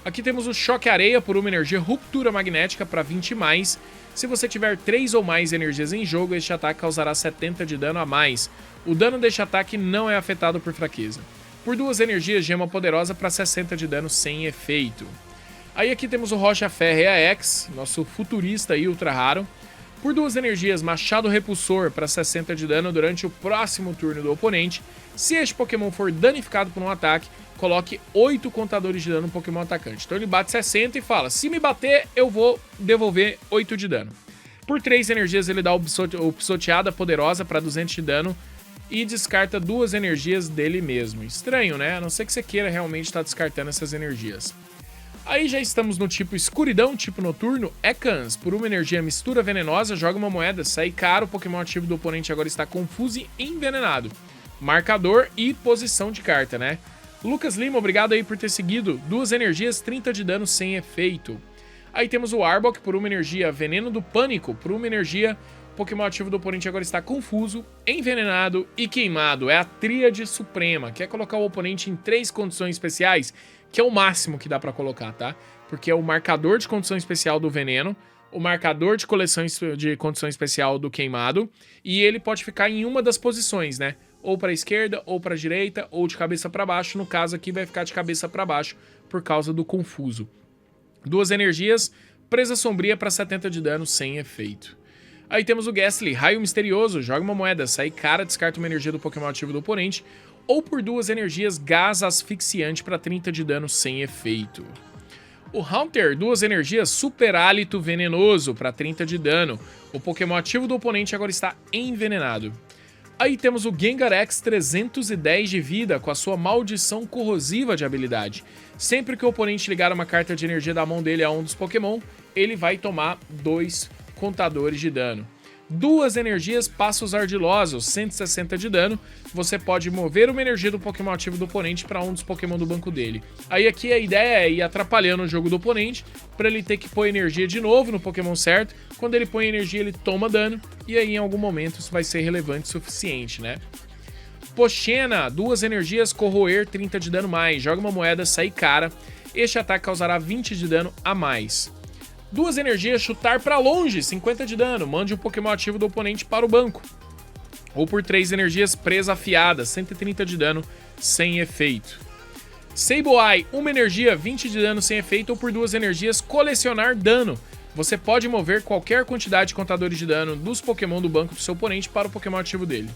A: Aqui temos o Choque Areia por uma energia Ruptura Magnética para 20+. Se você tiver 3 ou mais energias em jogo, este ataque causará 70 de dano a mais. O dano deste ataque não é afetado por fraqueza. Por 2 energias, Gema Poderosa para 60 de dano sem efeito. Aí aqui temos o Rocha Férrea X, nosso futurista aí, ultra raro. Por 2 energias, Machado Repulsor para 60 de dano durante o próximo turno do oponente. Se este Pokémon for danificado por um ataque, coloque 8 contadores de dano no Pokémon atacante. Então ele bate 60 e fala, se me bater, eu vou devolver 8 de dano. Por 3 energias, ele dá o Psoteada Poderosa para 200 de dano e descarta 2 energias dele mesmo. Estranho, né? A não ser que você queira realmente estar descartando essas energias. Aí já estamos no tipo Escuridão, tipo Noturno, Ekans. Por uma energia Mistura Venenosa, joga uma moeda, sai caro, o Pokémon ativo do oponente agora está confuso e envenenado. Marcador e posição de carta, né? Lucas Lima, obrigado aí por ter seguido. 2 energias, 30 de dano sem efeito. Aí temos o Arbok por uma energia Veneno do Pânico. Por uma energia, o Pokémon ativo do oponente agora está confuso, envenenado e queimado. É a Tríade Suprema. Quer colocar o oponente em 3 condições especiais, que é o máximo que dá pra colocar, tá? Porque é o marcador de condição especial do veneno, o marcador de condição especial do queimado, e ele pode ficar em uma das posições, né? Ou para a esquerda, ou para a direita, ou de cabeça para baixo. No caso aqui vai ficar de cabeça para baixo por causa do confuso. 2 energias, Presa Sombria para 70 de dano sem efeito. Aí temos o Gastly, Raio Misterioso, joga uma moeda, sai cara, descarta uma energia do Pokémon ativo do oponente, ou por 2 energias, Gás Asfixiante para 30 de dano sem efeito. O Haunter, 2 energias, Super Hálito Venenoso para 30 de dano. O Pokémon ativo do oponente agora está envenenado. Aí temos o Gengar X 310 de vida com a sua Maldição Corrosiva de habilidade. Sempre que o oponente ligar uma carta de energia da mão dele a um dos Pokémon, ele vai tomar 2 contadores de dano. 2 energias, Passos Ardilosos, 160 de dano. Você pode mover uma energia do Pokémon ativo do oponente para um dos Pokémon do banco dele. Aí aqui a ideia é ir atrapalhando o jogo do oponente, para ele ter que pôr energia de novo no Pokémon certo. Quando ele põe energia, ele toma dano, e aí em algum momento isso vai ser relevante o suficiente, né? Pochena, 2 energias, Corroer, 30 de dano mais. Joga uma moeda, sai cara. Este ataque causará 20 de dano a mais. 2 energias, Chutar pra longe, 50 de dano. Mande um Pokémon ativo do oponente para o banco. Ou por 3 energias, Presa Afiada, 130 de dano, sem efeito. Sableye, 1 energia, 20 de dano sem efeito. Ou por 2 energias, Colecionar Dano. Você pode mover qualquer quantidade de contadores de dano dos Pokémon do banco do seu oponente para o Pokémon ativo dele.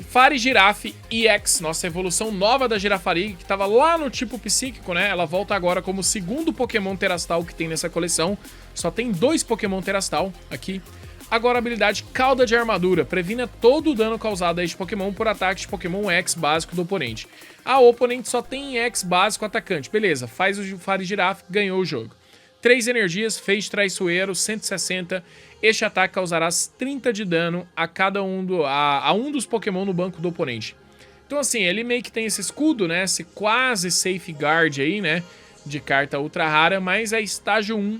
A: Farigiraf EX, nossa evolução nova da Girafarig, que estava lá no tipo psíquico, né? Ela volta agora como o 2º Pokémon Terastal que tem nessa coleção. Só tem 2 Pokémon Terastal aqui. Agora a habilidade Cauda de Armadura, previna todo o dano causado a este Pokémon por ataque de Pokémon X básico do oponente. Ah, o oponente só tem X básico atacante, beleza, faz o Farigiraf, ganhou o jogo. 3 energias, Feixe Traiçoeiro, 160. Este ataque causará 30 de dano a cada um dos Pokémon no banco do oponente. Então assim, ele meio que tem esse escudo, né? Esse quase safeguard aí, né? De carta ultra rara, mas é estágio 1.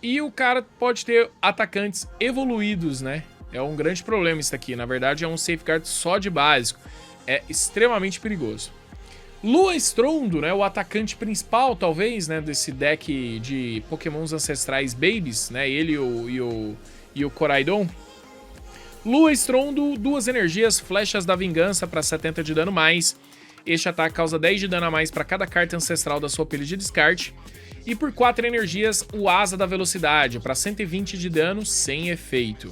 A: E o cara pode ter atacantes evoluídos, né? É um grande problema isso aqui. Na verdade, é um safeguard só de básico. É extremamente perigoso. Lua Estrondo, né, o atacante principal, talvez, né, desse deck de Pokémons ancestrais Babies, né, ele e o Coraidon. Lua Estrondo, 2 energias, Flechas da Vingança para 70 de dano mais. Este ataque causa 10 de dano a mais para cada carta ancestral da sua pilha de descarte. E por 4 energias, o Asa da Velocidade para 120 de dano sem efeito.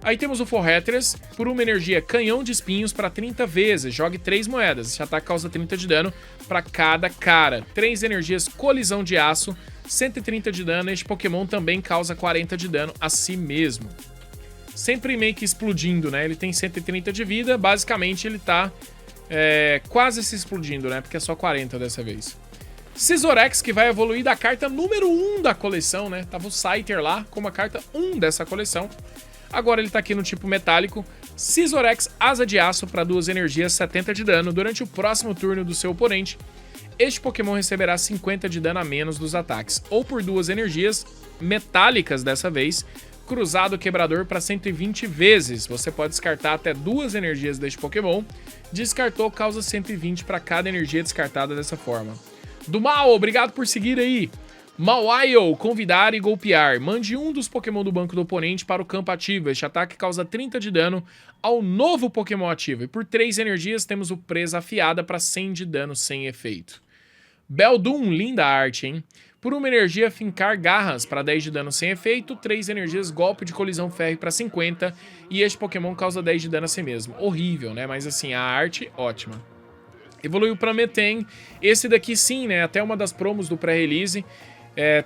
A: Aí temos o Forretress, por uma energia Canhão de Espinhos para 30 vezes, jogue 3 moedas, esse ataque causa 30 de dano para cada cara. 3 energias Colisão de Aço, 130 de dano, este Pokémon também causa 40 de dano a si mesmo. Sempre meio que explodindo, né, ele tem 130 de vida, basicamente ele tá quase se explodindo, né, porque é só 40 dessa vez. Scissorex, que vai evoluir da carta número 1 da coleção, né, tava o Scyther lá como a carta 1 dessa coleção. Agora ele tá aqui no tipo metálico. Scissorex, Asa de Aço para 2 energias, 70 de dano durante o próximo turno do seu oponente. Este Pokémon receberá 50 de dano a menos dos ataques, ou por 2 energias metálicas dessa vez, Cruzado Quebrador para 120 vezes. Você pode descartar até 2 energias deste Pokémon. Descartou, causa 120 para cada energia descartada dessa forma. Do Mal, obrigado por seguir aí. Mawile, convidar e golpear. Mande um dos Pokémon do banco do oponente para o campo ativo. Este ataque causa 30 de dano ao novo Pokémon ativo. E por 3 energias temos o Presa Afiada para 100 de dano sem efeito. Beldum, linda arte, hein? Por 1 energia, fincar garras para 10 de dano sem efeito. 3 energias, golpe de colisão ferro para 50. E este Pokémon causa 10 de dano a si mesmo. Horrível, né? Mas assim, a arte, ótima. Evoluiu para Meten. Esse daqui sim, né? Até uma das promos do pré-release.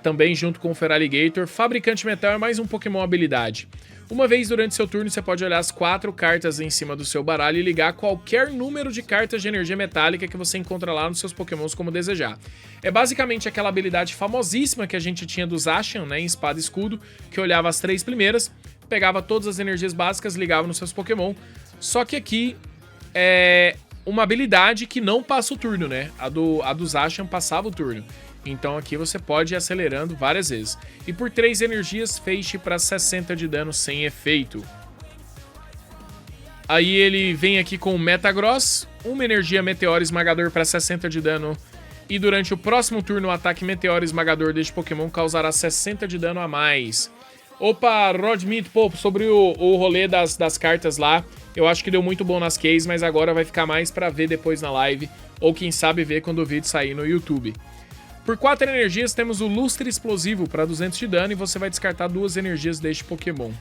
A: Também junto com o Feraligatr. Fabricante Metal é mais um Pokémon habilidade. Uma vez durante seu turno, você pode olhar as 4 cartas em cima do seu baralho e ligar qualquer número de cartas de energia metálica que você encontra lá nos seus Pokémons como desejar. É basicamente aquela habilidade famosíssima que a gente tinha do Zacian, né, em Espada e Escudo, que olhava as 3 primeiras, pegava todas as energias básicas, ligava nos seus Pokémon. Só que aqui é uma habilidade que não passa o turno, né? A do Zacian passava o turno. Então aqui você pode ir acelerando várias vezes. E por 3 energias, feixe para 60 de dano sem efeito. Aí ele vem aqui com o Metagross, 1 energia Meteoro Esmagador para 60 de dano. E durante o próximo turno, o ataque Meteoro Esmagador deste Pokémon causará 60 de dano a mais. Opa, Rodmit, pô, sobre o rolê das cartas lá, eu acho que deu muito bom nas keys, mas agora vai ficar mais para ver depois na live. Ou quem sabe ver quando o vídeo sair no YouTube. Por 4 energias, temos o Lustre Explosivo para 200 de dano e você vai descartar 2 energias deste Pokémon.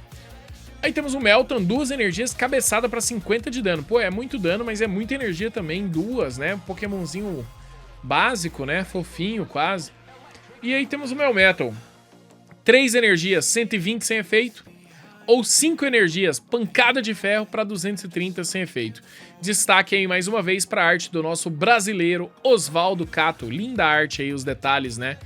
A: Aí temos o Meltan, 2 energias, cabeçada para 50 de dano. Pô, é muito dano, mas é muita energia também, 2, né? Um Pokémonzinho básico, né? Fofinho, quase. E aí temos o Melmetal. 3 energias, 120 sem efeito. Ou 5 energias, pancada de ferro para 230 sem efeito. Destaque aí mais uma vez para a arte do nosso brasileiro Osvaldo Cato. Linda arte aí, os detalhes, né?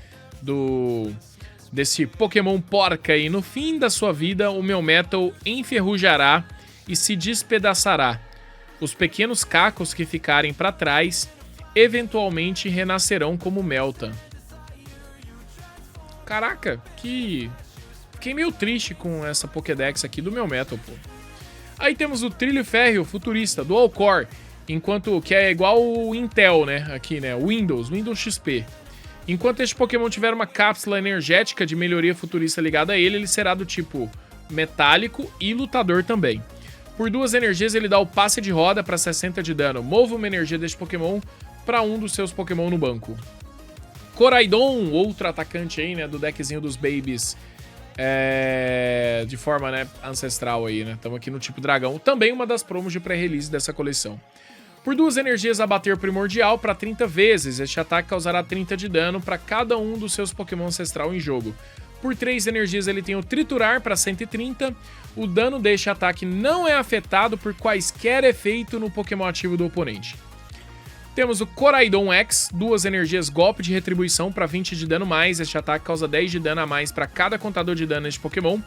A: Desse Pokémon porca aí. No fim da sua vida, o Melmetal enferrujará e se despedaçará. Os pequenos cacos que ficarem para trás, eventualmente renascerão como Meltan. Caraca, que... Fiquei meio triste com essa Pokédex aqui do Melmetal, pô. Aí temos o Trilho Férreo Futurista, Dual Core, enquanto que é igual o Intel, né? Aqui, né? Windows XP. Enquanto este Pokémon tiver uma cápsula energética de melhoria futurista ligada a ele, ele será do tipo metálico e lutador também. Por 2 energias, ele dá o passe de roda para 60 de dano. Mova uma energia deste Pokémon para um dos seus Pokémon no banco. Coraidon, outro atacante aí, né? Do deckzinho dos Babies. De forma, né, ancestral aí, né? Estamos aqui no tipo dragão. Também uma das promos de pré-release dessa coleção. Por 2 energias, abater primordial para 30 vezes. Este ataque causará 30 de dano para cada um dos seus Pokémon ancestral em jogo. Por 3 energias, ele tem o triturar para 130. O dano deste ataque não é afetado por quaisquer efeito no Pokémon ativo do oponente. Temos o Coraidon X, 2 energias, golpe de retribuição para 20 de dano mais. Este ataque causa 10 de dano a mais para cada contador de dano neste Pokémon.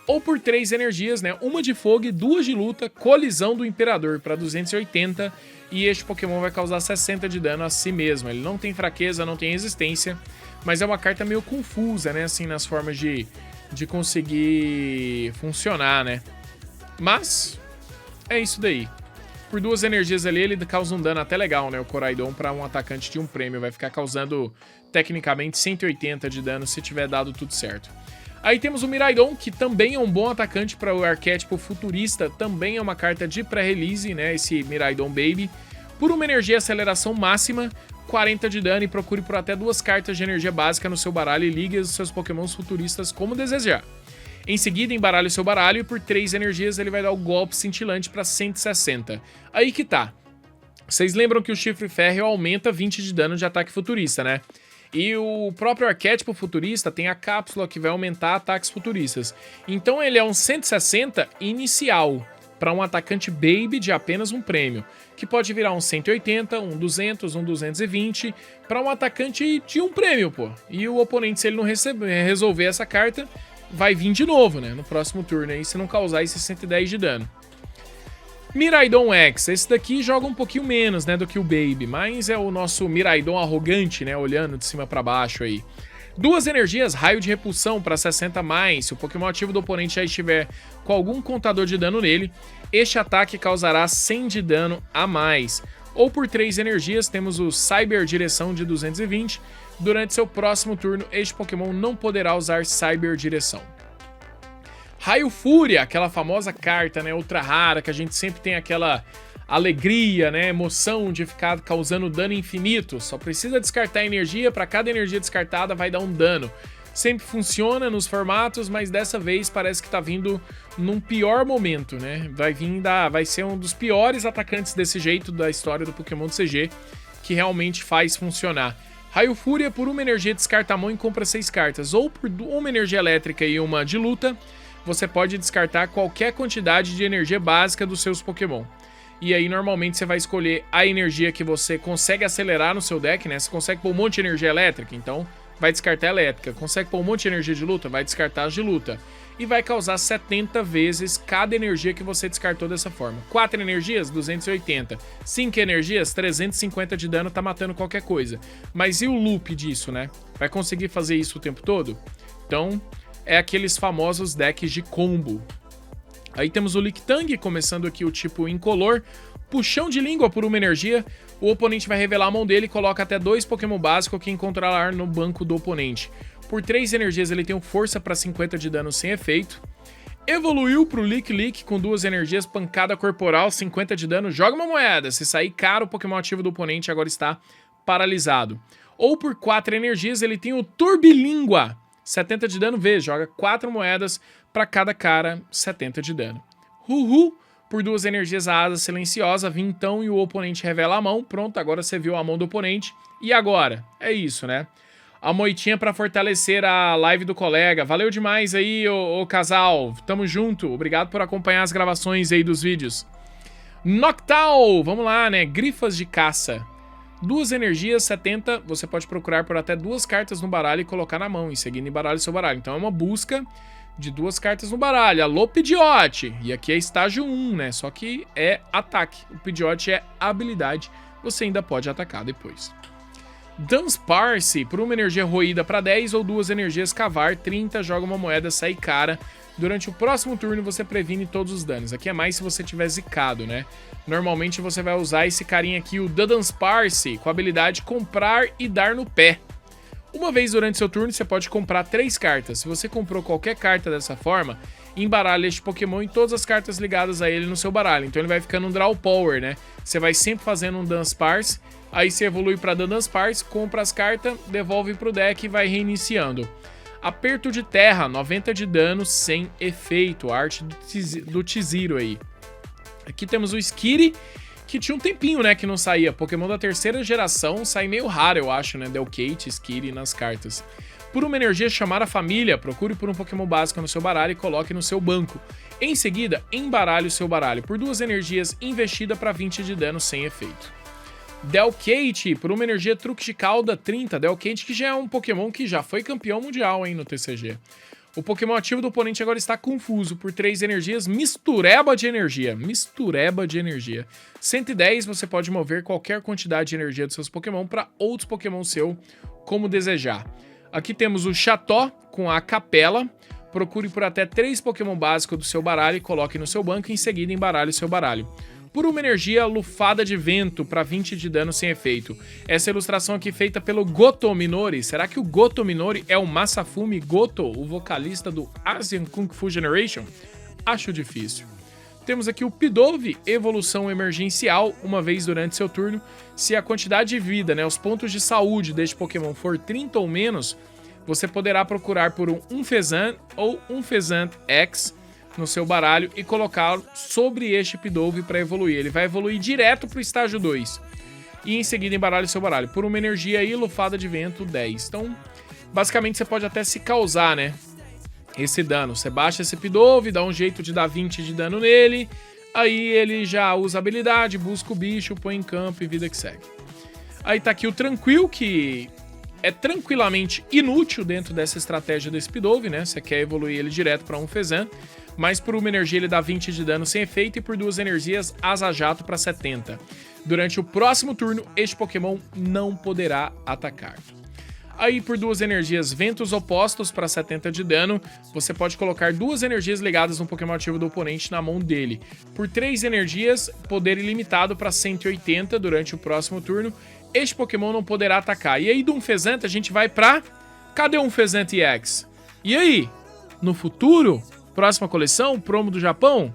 A: Ou por 3 energias, né? Uma de fogo e 2 de luta, colisão do Imperador para 280. E este Pokémon vai causar 60 de dano a si mesmo. Ele não tem fraqueza, não tem resistência, mas é uma carta meio confusa, né? Assim, nas formas de conseguir funcionar, né? Mas é isso daí. Por 2 energias ali, ele causa um dano até legal, né? O Coraidon para um atacante de um prêmio. Vai ficar causando, tecnicamente, 180 de dano se tiver dado tudo certo. Aí temos o Miraidon, que também é um bom atacante para o arquétipo futurista. Também é uma carta de pré-release, né? Esse Miraidon Baby. Por 1 energia, aceleração máxima, 40 de dano. E procure por até 2 cartas de energia básica no seu baralho e ligue os seus Pokémons futuristas como desejar. Em seguida, embaralhe o seu baralho e por 3 energias ele vai dar o golpe cintilante para 160. Aí que tá. Vocês lembram que o Chifre Férreo aumenta 20 de dano de ataque futurista, né? E o próprio arquétipo futurista tem a cápsula que vai aumentar ataques futuristas. Então ele é um 160 inicial para um atacante Baby de apenas um prêmio, que pode virar um 180, um 200, um 220 para um atacante de um prêmio, pô. E o oponente, se ele não resolver essa carta, vai vir de novo, né? No próximo turno aí, se não causar esse 110 de dano. Miraidon X. Esse daqui joga um pouquinho menos, né, do que o Baby, mas é o nosso Miraidon arrogante, né? Olhando de cima pra baixo aí. 2 energias, raio de repulsão para 60 mais. Se o Pokémon ativo do oponente já estiver com algum contador de dano nele, este ataque causará 100 de dano a mais. Ou por 3 energias, temos o Cyber Direção de 220. Durante seu próximo turno, este Pokémon não poderá usar Cyber Direção. Raio Fúria, aquela famosa carta, né, ultra rara, que a gente sempre tem aquela alegria, né, emoção de ficar causando dano infinito. Só precisa descartar energia, para cada energia descartada vai dar um dano. Sempre funciona nos formatos, mas dessa vez parece que tá vindo num pior momento, né? Vai ser um dos piores atacantes desse jeito da história do Pokémon do CG, que realmente faz funcionar. Raio Fúria, por uma energia descarta a mão e compra 6 cartas, ou por uma energia elétrica e uma de luta, você pode descartar qualquer quantidade de energia básica dos seus Pokémon. E aí, normalmente, você vai escolher a energia que você consegue acelerar no seu deck, né? Você consegue pôr um monte de energia elétrica, então vai descartar a elétrica. Consegue pôr um monte de energia de luta, vai descartar as de luta. E vai causar 70 vezes cada energia que você descartou dessa forma. 4 energias, 280. 5 energias, 350 de dano, tá matando qualquer coisa. Mas e o loop disso, né? Vai conseguir fazer isso o tempo todo? Então, é aqueles famosos decks de combo. Aí temos o Lickitung, começando aqui o tipo incolor. Puxão de língua por uma energia. O oponente vai revelar a mão dele e coloca até 2 Pokémon básicos que encontrará no banco do oponente. Por 3 energias ele tem força para 50 de dano sem efeito. Evoluiu pro Lick com 2 energias, pancada corporal, 50 de dano. Joga uma moeda. Se sair caro, o Pokémon ativo do oponente agora está paralisado. Ou por 4 energias ele tem o Turbilíngua. 70 de dano, joga 4 moedas para cada cara, 70 de dano. Por 2 energias a asa silenciosa, vintão e o oponente revela a mão. Pronto, agora você viu a mão do oponente. E agora? É isso, né? A moitinha para fortalecer a live do colega. Valeu demais aí, ô casal. Tamo junto. Obrigado por acompanhar as gravações aí dos vídeos. Noctowl, vamos lá, né? Grifas de caça. 2 energias, 70, você pode procurar por até 2 cartas no baralho e colocar na mão, em seguida embaralha o seu baralho. Então é uma busca de 2 cartas no baralho. Alô, Pidgeot! E aqui é estágio 1, né? Só que é ataque. O Pidgeot é habilidade, você ainda pode atacar depois. Dunsparce, por uma energia roída para 10 ou 2 energias cavar, 30, joga uma moeda, sai cara. Durante o próximo turno você previne todos os danos. Aqui é mais se você tiver zicado, né? Normalmente você vai usar esse carinha aqui, o Dunsparce, com a habilidade comprar e dar no pé. Uma vez durante seu turno você pode comprar 3 cartas. Se você comprou qualquer carta dessa forma, embaralha este Pokémon e todas as cartas ligadas a ele no seu baralho. Então ele vai ficando um Draw Power, né? Você vai sempre fazendo um Dunsparce, aí você evolui para Dunsparce, compra as cartas, devolve pro deck e vai reiniciando. Aperto de terra, 90 de dano sem efeito, arte do Tiziro aí. Aqui temos o Skitty, que tinha um tempinho, né, que não saía. Pokémon da 3ª geração, sai meio raro, eu acho, né, Delcate, Skitty nas cartas. Por uma energia chamar a família, procure por um Pokémon básico no seu baralho e coloque no seu banco. Em seguida, embaralhe o seu baralho. Por 2 energias, investida para 20 de dano sem efeito. Delcate, por uma energia truque de cauda, 30. Delcate que já é um Pokémon que já foi campeão mundial, hein, no TCG. O Pokémon ativo do oponente agora está confuso. Por 3 energias, mistureba de energia. Mistureba de energia. 110, você pode mover qualquer quantidade de energia dos seus Pokémon para outros Pokémon seu, como desejar. Aqui temos o Chatot com a Capela. Procure por até 3 Pokémon básicos do seu baralho e coloque no seu banco. Em seguida, embaralhe o seu baralho. Por uma energia, Lufada de Vento, para 20 de dano sem efeito. Essa ilustração aqui feita pelo Goto Minori. Será que o Goto Minori é o Masafumi Goto, o vocalista do Asian Kung Fu Generation? Acho difícil. Temos aqui o Pidove, evolução emergencial, uma vez durante seu turno. Se a quantidade de vida, né, os pontos de saúde deste Pokémon for 30 ou menos, você poderá procurar por um Umfezant ou Umfezant X no seu baralho e colocá-lo sobre este Pidove para evoluir. Ele vai evoluir direto para o estágio 2. E em seguida embaralhe seu baralho. Por uma energia aí, Lufada de Vento, 10. Então, basicamente você pode até se causar, né, esse dano. Você baixa esse Pidove, dá um jeito de dar 20 de dano nele, aí ele já usa a habilidade, busca o bicho, põe em campo e vida que segue. Aí tá aqui o Tranquil, que é tranquilamente inútil dentro dessa estratégia desse Pidove, né? Você quer evoluir ele direto para um Fezan, mas por uma energia ele dá 20 de dano sem efeito e por 2 energias Asa Jato para 70. Durante o próximo turno, este Pokémon não poderá atacar. Aí por 2 energias Ventos Opostos para 70 de dano, você pode colocar 2 energias ligadas no Pokémon ativo do oponente na mão dele. Por 3 energias, poder ilimitado para 180 durante o próximo turno. Este Pokémon não poderá atacar. E aí do Umfezant a gente vai pra... Cadê o Umfezant EX? E aí? No futuro? Próxima coleção? Promo do Japão?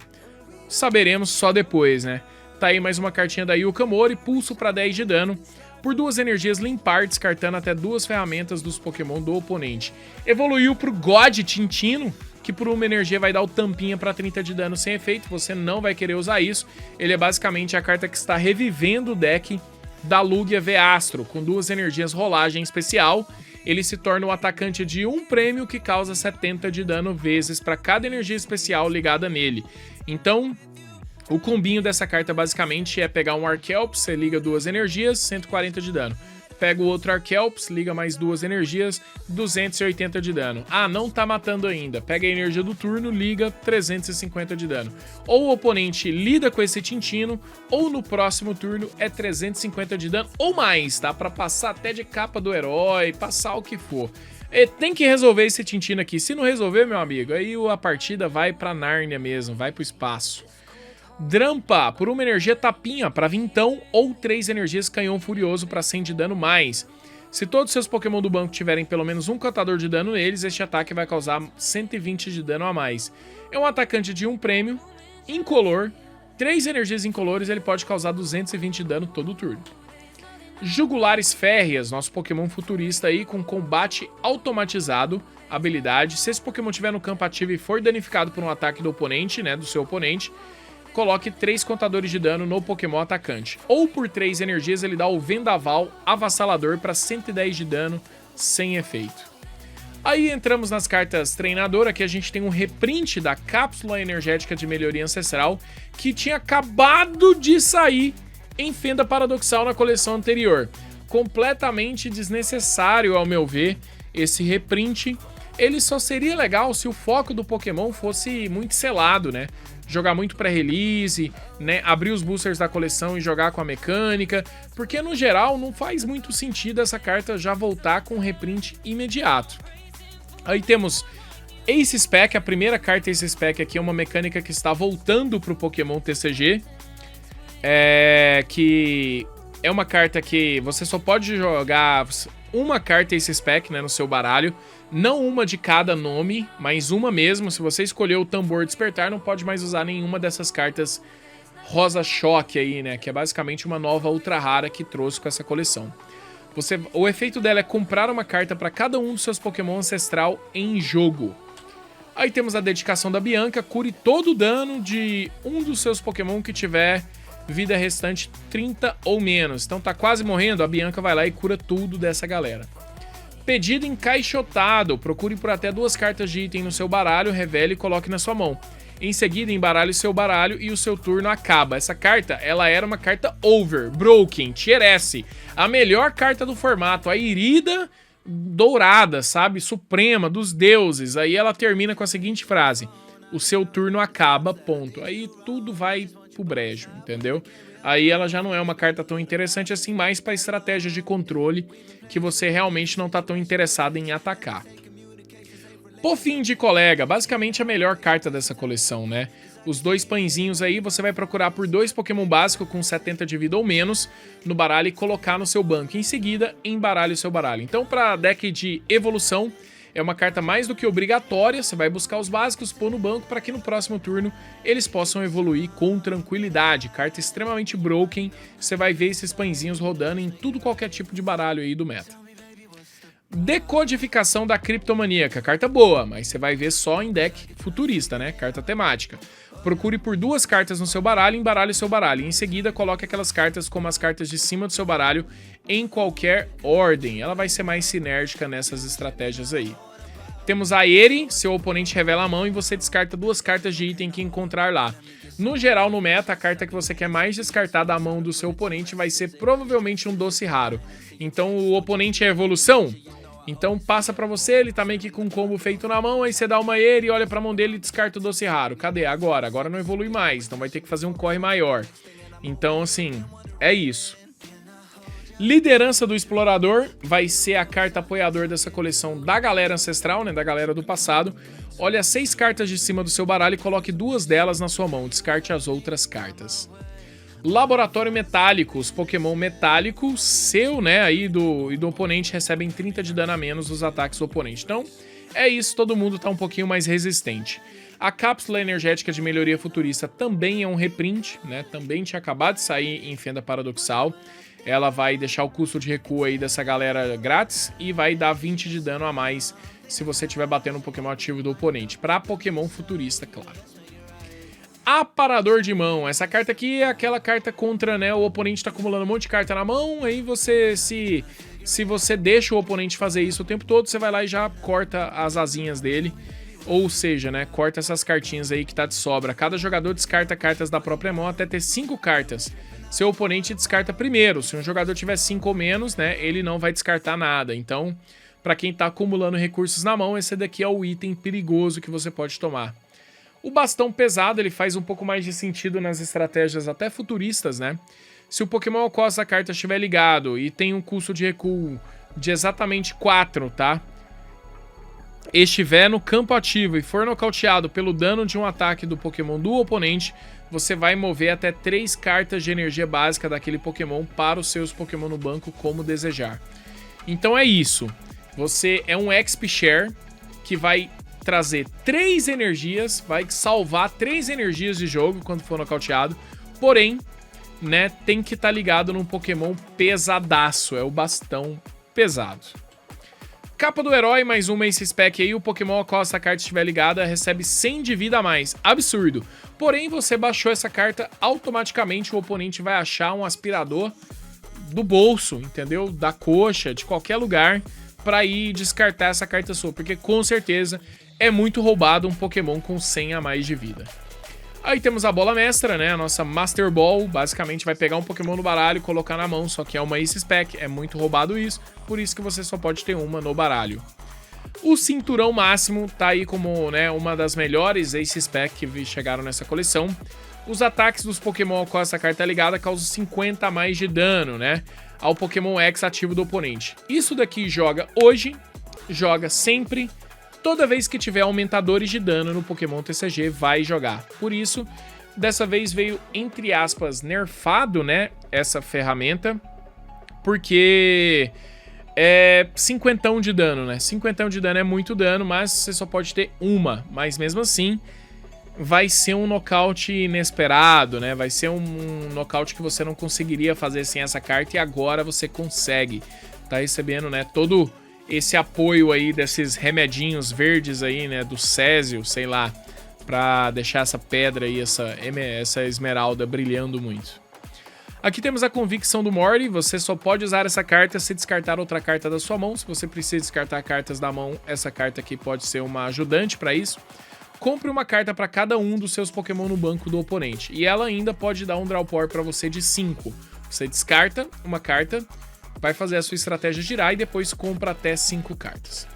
A: Saberemos só depois, né? Tá aí mais uma cartinha da Yukamori, pulso para 10 de dano. Por 2 energias limpar, descartando até 2 ferramentas dos Pokémon do oponente. Evoluiu pro God Tintino, que por 1 energia vai dar o tampinha para 30 de dano sem efeito. Você não vai querer usar isso. Ele é basicamente a carta que está revivendo o deck da Lugia V-Astro. Com 2 energias rolagem especial, ele se torna um atacante de 1 prêmio que causa 70 de dano vezes para cada energia especial ligada nele. Então... o combinho dessa carta basicamente é pegar um Arkelps, você liga 2 energias, 140 de dano. Pega o outro Arkelps, liga mais 2 energias, 280 de dano. Ah, não tá matando ainda. Pega a energia do turno, liga 350 de dano. Ou o oponente lida com esse Tintino, ou no próximo turno é 350 de dano ou mais, tá? Pra passar até de capa do herói, passar o que for. E tem que resolver esse Tintino aqui. Se não resolver, meu amigo, aí a partida vai pra Nárnia mesmo, vai pro espaço. Drampa, por 1 energia tapinha para vintão ou 3 energias canhão furioso para 100 de dano mais. Se todos seus Pokémon do banco tiverem pelo menos um contador de dano neles, este ataque vai causar 120 de dano a mais. É um atacante de 1 prêmio, incolor, 3 energias incolores, ele pode causar 220 de dano todo turno. Jugulares Férreas, nosso Pokémon futurista aí com combate automatizado, habilidade. Se esse Pokémon tiver no campo ativo e for danificado por um ataque do oponente, né, do seu oponente, coloque 3 contadores de dano no Pokémon atacante. Ou por 3 energias ele dá o Vendaval Avassalador para 110 de dano sem efeito. Aí entramos nas cartas Treinador. Aqui a gente tem um reprint da Cápsula Energética de Melhoria Ancestral que tinha acabado de sair em Fenda Paradoxal na coleção anterior. Completamente desnecessário ao meu ver esse reprint. Ele só seria legal se o foco do Pokémon fosse muito selado, né? Jogar muito pré-release, né? Abrir os boosters da coleção e jogar com a mecânica, porque no geral não faz muito sentido essa carta já voltar com reprint imediato. Aí temos Ace Spec, a primeira carta Ace Spec aqui é uma mecânica que está voltando pro Pokémon TCG, que é uma carta que você só pode jogar uma carta Ace Spec, né, no seu baralho. Não uma de cada nome, mas uma mesmo. Se você escolher o Tambor Despertar, não pode mais usar nenhuma dessas cartas Rosa Choque aí, né? Que é basicamente uma nova ultra rara que trouxe com essa coleção. O efeito dela é comprar uma carta para cada um dos seus Pokémon ancestral em jogo. Aí temos a dedicação da Bianca. Cure todo o dano de um dos seus Pokémon que tiver vida restante 30 ou menos. Então tá quase morrendo, a Bianca vai lá e cura tudo dessa galera. Pedido encaixotado. Procure por até 2 cartas de item no seu baralho, revele e coloque na sua mão. Em seguida, embaralhe seu baralho e o seu turno acaba. Essa carta, ela era uma carta over, broken, tier S. A melhor carta do formato, a Irida dourada, sabe? Suprema, dos deuses. Aí ela termina com a seguinte frase: o seu turno acaba, ponto. Aí tudo vai pro brejo, entendeu? Aí ela já não é uma carta tão interessante assim, mais para estratégia de controle, que você realmente não tá tão interessado em atacar. Pofim de Colega, basicamente a melhor carta dessa coleção, né? Os 2 pãezinhos aí, você vai procurar por 2 Pokémon básicos com 70 de vida ou menos no baralho e colocar no seu banco. Em seguida, embaralhe o seu baralho. Então, para deck de evolução, é uma carta mais do que obrigatória. Você vai buscar os básicos, pôr no banco para que no próximo turno eles possam evoluir com tranquilidade. Carta extremamente broken. Você vai ver esses pãezinhos rodando em tudo qualquer tipo de baralho aí do meta. Decodificação da Criptomaníaca. Carta boa, mas você vai ver só em deck futurista, né? Carta temática. Procure por 2 cartas no seu baralho e embaralhe seu baralho. Em seguida, coloque aquelas cartas como as cartas de cima do seu baralho em qualquer ordem. Ela vai ser mais sinérgica nessas estratégias aí. Temos a Eri, seu oponente revela a mão e você descarta 2 cartas de item que encontrar lá. No geral, no meta, a carta que você quer mais descartar da mão do seu oponente vai ser provavelmente um doce raro. Então o oponente é evolução? Então passa pra você, ele tá meio que com um combo feito na mão, aí você dá uma Eri, olha pra mão dele e descarta o doce raro. Cadê? Agora? Agora não evolui mais, então vai ter que fazer um corre maior. Então, assim, é isso. Liderança do Explorador vai ser a carta apoiador dessa coleção da galera ancestral, né, da galera do passado. Olhe as 6 cartas de cima do seu baralho e coloque 2 delas na sua mão, descarte as outras cartas. Laboratório Metálico, os Pokémon metálicos seu, né, aí do oponente recebem 30 de dano a menos nos ataques do oponente. Então, é isso, todo mundo tá um pouquinho mais resistente. A cápsula energética de melhoria futurista também é um reprint, né, também tinha acabado de sair em Fenda Paradoxal. Ela vai deixar o custo de recuo aí dessa galera grátis e vai dar 20 de dano a mais se você estiver batendo um Pokémon ativo do oponente. Para Pokémon futurista, claro. Aparador de mão. Essa carta aqui é aquela carta contra, né, o oponente tá acumulando um monte de carta na mão, aí você, se você deixa o oponente fazer isso o tempo todo, você vai lá e já corta as asinhas dele. Ou seja, né, corta essas cartinhas aí que tá de sobra. Cada jogador descarta cartas da própria mão até ter 5 cartas. Seu oponente descarta primeiro. Se um jogador tiver 5 ou menos, né, ele não vai descartar nada. Então, para quem tá acumulando recursos na mão, esse daqui é o item perigoso que você pode tomar. O bastão pesado, ele faz um pouco mais de sentido nas estratégias até futuristas, né? Se o Pokémon ao qual essa carta estiver ligado e tem um custo de recuo de exatamente 4, tá? Estiver no campo ativo e for nocauteado pelo dano de um ataque do Pokémon do oponente, você vai mover até 3 cartas de energia básica daquele Pokémon para os seus Pokémon no banco como desejar. Então é isso. Você é um XP Share que vai trazer 3 energias, vai salvar 3 energias de jogo quando for nocauteado, porém, né, tem que estar ligado num Pokémon pesadaço, é o bastão pesado. Capa do herói, mais uma Ace Spec aí, o Pokémon a qual essa carta estiver ligada recebe 100 de vida a mais, absurdo. Porém, você baixou essa carta, automaticamente o oponente vai achar um aspirador do bolso, entendeu? Da coxa, de qualquer lugar, para ir descartar essa carta sua, porque com certeza é muito roubado um Pokémon com 100 a mais de vida. Aí temos a bola mestra, né? A nossa Master Ball, basicamente vai pegar um Pokémon no baralho e colocar na mão, só que é uma Ace Spec, é muito roubado isso, por isso que você só pode ter uma no baralho. O Cinturão Máximo tá aí como, né, uma das melhores Ace Spec que chegaram nessa coleção. Os ataques dos Pokémon com essa carta ligada causam 50 a mais de dano, né, ao Pokémon X ativo do oponente. Isso daqui joga hoje, joga sempre. Toda vez que tiver aumentadores de dano no Pokémon TCG, vai jogar. Por isso, dessa vez veio, entre aspas, nerfado, né, essa ferramenta, porque é 50 de dano, né? 50 de dano é muito dano, mas você só pode ter uma. Mas mesmo assim, vai ser um nocaute inesperado, né? Vai ser um nocaute que você não conseguiria fazer sem essa carta e agora você consegue. Tá recebendo, né, todo esse apoio aí desses remedinhos verdes aí, né, do Césio, sei lá, pra deixar essa pedra aí, essa esmeralda brilhando muito. Aqui temos a Convicção do Morty, você só pode usar essa carta se descartar outra carta da sua mão. Se você precisa descartar cartas da mão, essa carta aqui pode ser uma ajudante para isso. Compre uma carta para cada um dos seus Pokémon no banco do oponente, e ela ainda pode dar um Draw Power para você de 5. Você descarta uma carta, vai fazer a sua estratégia girar e depois compra até 5 cartas.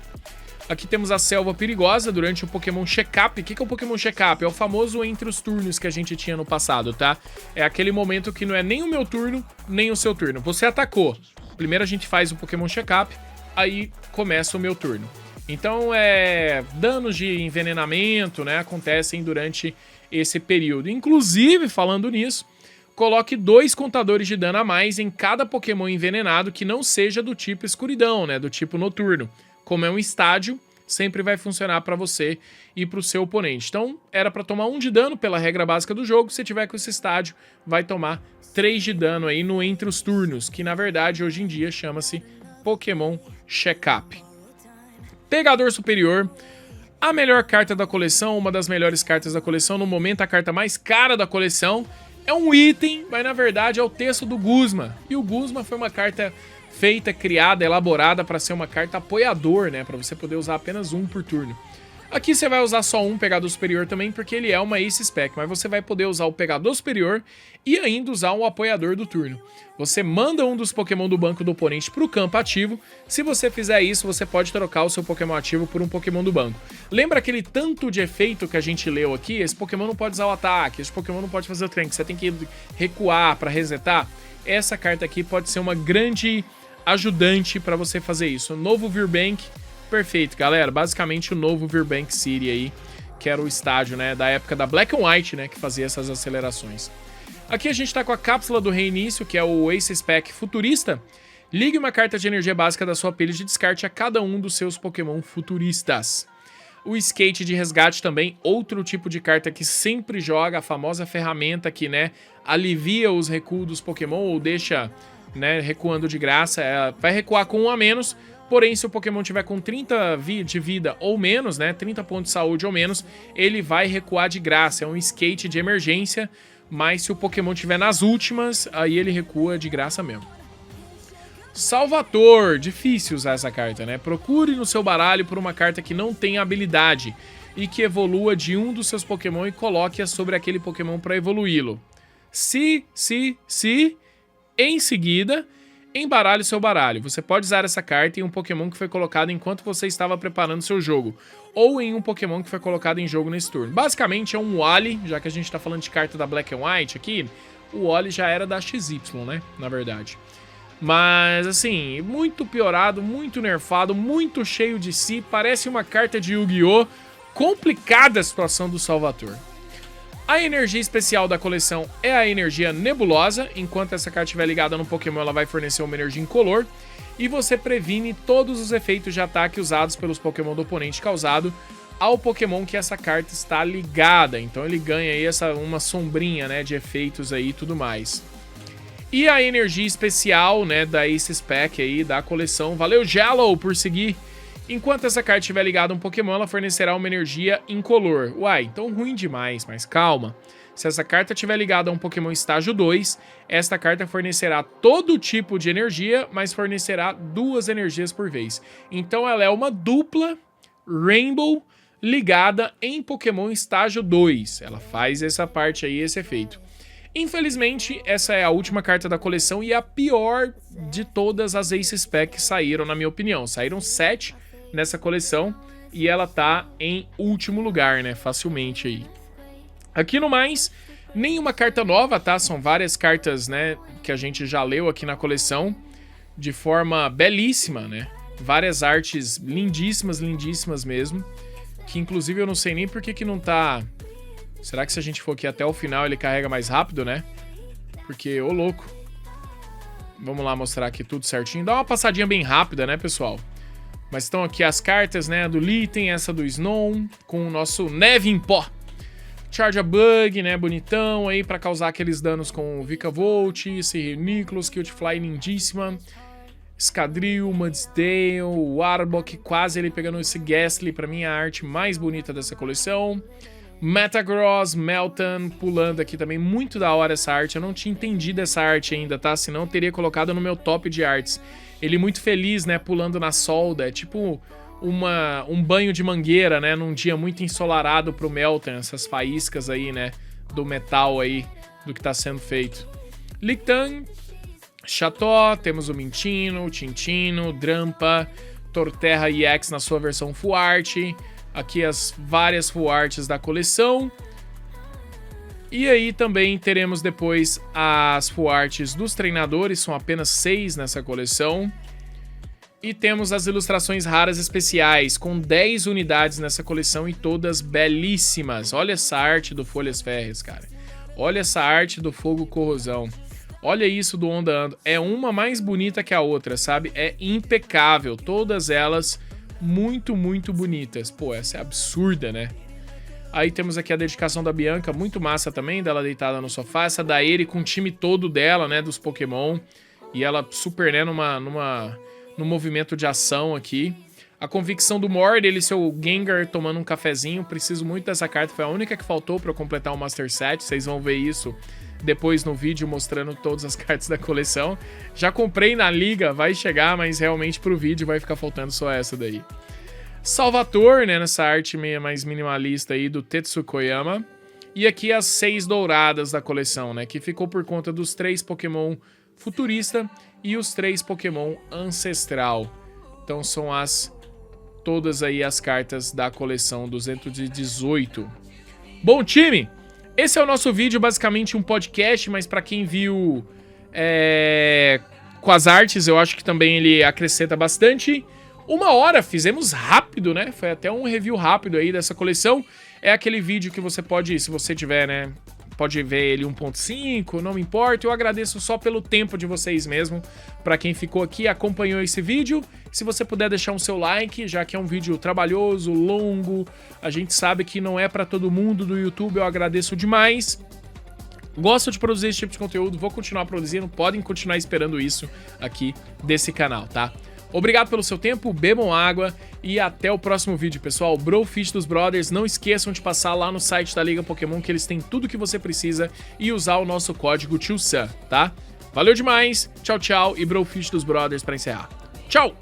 A: Aqui temos a Selva Perigosa durante o Pokémon Check-up. O que é o Pokémon Check-up? É o famoso entre os turnos que a gente tinha no passado, tá? É aquele momento que não é nem o meu turno, nem o seu turno. Você atacou. Primeiro a gente faz o Pokémon Check-up, aí começa o meu turno. Então, danos de envenenamento, né, acontecem durante esse período. Inclusive, falando nisso, coloque 2 contadores de dano a mais em cada Pokémon envenenado que não seja do tipo escuridão, né, do tipo noturno. Como é um estádio, sempre vai funcionar para você e para o seu oponente. Então, era para tomar 1 de dano pela regra básica do jogo. Se tiver com esse estádio, vai tomar 3 de dano aí no entre os turnos, que na verdade hoje em dia chama-se Pokémon Check-up. Pegador Superior, a melhor carta da coleção, uma das melhores cartas da coleção, no momento a carta mais cara da coleção. É um item, mas na verdade é o texto do Guzma. E o Guzma foi uma carta feita, criada, elaborada para ser uma carta apoiador, né? Para você poder usar apenas 1 por turno. Aqui você vai usar só um Pegador Superior também, porque ele é uma Ace Spec, mas você vai poder usar o Pegador Superior e ainda usar um apoiador do turno. Você manda um dos Pokémon do banco do oponente para o campo ativo. Se você fizer isso, você pode trocar o seu Pokémon ativo por um Pokémon do banco. Lembra aquele tanto de efeito que a gente leu aqui? Esse Pokémon não pode usar o ataque, esse Pokémon não pode fazer o trem, que você tem que recuar para resetar. essa carta aqui pode ser uma grande ajudante para você fazer isso. O novo Virbank, perfeito, galera. Basicamente o novo Virbank City aí, que era o estádio, né, da época da Black and White, né, que fazia essas acelerações. Aqui a gente tá com a cápsula do reinício, que é o Ace Spec futurista. Ligue uma carta de energia básica da sua pilha de descarte a cada um dos seus Pokémon futuristas. O Skate de resgate também, outro tipo de carta que sempre joga, a famosa ferramenta que, né, alivia os recuos dos Pokémon ou deixa, né, recuando de graça. Vai recuar com 1 a menos, porém se o Pokémon tiver com 30 de vida ou menos, né, 30 pontos de saúde ou menos, ele vai recuar de graça. É um Skate de emergência, mas se o Pokémon tiver nas últimas, aí ele recua de graça mesmo. Salvator, difícil usar essa carta, né? Procure no seu baralho por uma carta que não tenha habilidade e que evolua de um dos seus Pokémon e coloque-a sobre aquele Pokémon para evoluí-lo. Se, em seguida, embaralhe seu baralho. Você pode usar essa carta em um Pokémon que foi colocado enquanto você estava preparando seu jogo, ou em um Pokémon que foi colocado em jogo nesse turno. Basicamente é um Wally, já que a gente está falando de carta da Black and White aqui, o Wally já era da XY, né? Na verdade. Mas, assim, muito piorado, muito nerfado, muito cheio de si. Parece uma carta de Yu-Gi-Oh! Complicada a situação do Salvator. A energia especial da coleção é a energia nebulosa. Enquanto essa carta estiver ligada no Pokémon, ela vai fornecer uma energia incolor. E você previne todos os efeitos de ataque usados pelos Pokémon do oponente causado ao Pokémon que essa carta está ligada. Então ele ganha aí uma sombrinha, né, de efeitos aí e tudo mais. E a energia especial, né, da Ace Spec aí, da coleção. Valeu, Jello, por seguir. Enquanto essa carta estiver ligada a um Pokémon, ela fornecerá uma energia incolor. Uai, então ruim demais, mas calma. Se essa carta estiver ligada a um Pokémon estágio 2, esta carta fornecerá todo tipo de energia, mas fornecerá 2 energias por vez. Então ela é uma dupla Rainbow ligada em Pokémon estágio 2. Ela faz essa parte aí, esse efeito. Infelizmente, essa é a última carta da coleção e a pior de todas as Ace Spec que saíram, na minha opinião. Saíram 7 nessa coleção e ela tá em último lugar, né? Facilmente aí. Aqui no mais, nenhuma carta nova, tá? São várias cartas, né, que a gente já leu aqui na coleção de forma belíssima, né? Várias artes lindíssimas, lindíssimas mesmo. Que inclusive eu não sei nem por que não tá... Será que se a gente for aqui até o final ele carrega mais rápido, né? Porque, ô louco. Vamos lá mostrar aqui tudo certinho. Dá uma passadinha bem rápida, né, pessoal? Mas estão aqui as cartas, né? A do Litten, essa do Snow, com o nosso Neve em Pó. Charjabug, né? Bonitão aí pra causar aqueles danos com o Vikavolt, esse Nicholas, Cutefly lindíssima. Escadril, Mudsdale, o Arbok, quase ele pegando esse Gastly, pra mim a arte mais bonita dessa coleção. Metagross, Meltan, pulando aqui também, muito da hora essa arte, eu não tinha entendido essa arte ainda, tá? Senão eu teria colocado no meu top de artes. Ele muito feliz, né, pulando na solda, é tipo um banho de mangueira, né, num dia muito ensolarado pro Meltan, essas faíscas aí, né, do metal aí, do que tá sendo feito. Lictan, Chatot, temos o Mintino, Tintino, Drampa, Torterra EX na sua versão Full Art. Aqui as várias full arts da coleção. E aí também teremos depois as full arts dos treinadores, são apenas 6 nessa coleção. E temos as ilustrações raras especiais, com 10 unidades nessa coleção e todas belíssimas. Olha essa arte do Folhas Férreas, cara. Olha essa arte do Fogo Corrosão. Olha isso do Onda Ando. É uma mais bonita que a outra, sabe? É impecável. Todas elas muito, muito bonitas. Pô, essa é absurda, né? Aí temos aqui a dedicação da Bianca, muito massa também, dela deitada no sofá. Essa da Eri com o time todo dela, né, dos Pokémon. E ela super, né, num movimento de ação aqui. A convicção do Mord, ele seu Gengar tomando um cafezinho. Preciso muito dessa carta, foi a única que faltou pra eu completar o Master Set. Vocês vão ver isso depois no vídeo mostrando todas as cartas da coleção. Já comprei na liga, vai chegar, mas realmente pro vídeo vai ficar faltando só essa daí. Salvator, né, nessa arte mais minimalista aí do Tetsu Koyama. E aqui as 6 douradas da coleção, né, que ficou por conta dos 3 Pokémon Futurista e os 3 Pokémon Ancestral. Então são todas aí as cartas da coleção 218. Bom time! Esse é o nosso vídeo, basicamente um podcast, mas para quem viu Com as artes, eu acho que também ele acrescenta bastante. 1 hora, fizemos rápido, né? Foi até um review rápido aí dessa coleção. É aquele vídeo que você pode, se você tiver, né? Pode ver ele 1.5, não me importa. Eu agradeço só pelo tempo de vocês mesmo. Pra quem ficou aqui, acompanhou esse vídeo. Se você puder deixar um seu like, já que é um vídeo trabalhoso, longo. A gente sabe que não é pra todo mundo do YouTube, eu agradeço demais. Gosto de produzir esse tipo de conteúdo, vou continuar produzindo, podem continuar esperando isso aqui desse canal, tá? Obrigado pelo seu tempo, bebam água e até o próximo vídeo, pessoal. Brofish dos Brothers, não esqueçam de passar lá no site da Liga Pokémon, que eles têm tudo que você precisa, e usar o nosso código TioSan, tá? Valeu demais, tchau, tchau, e Brofish dos Brothers pra encerrar. Tchau!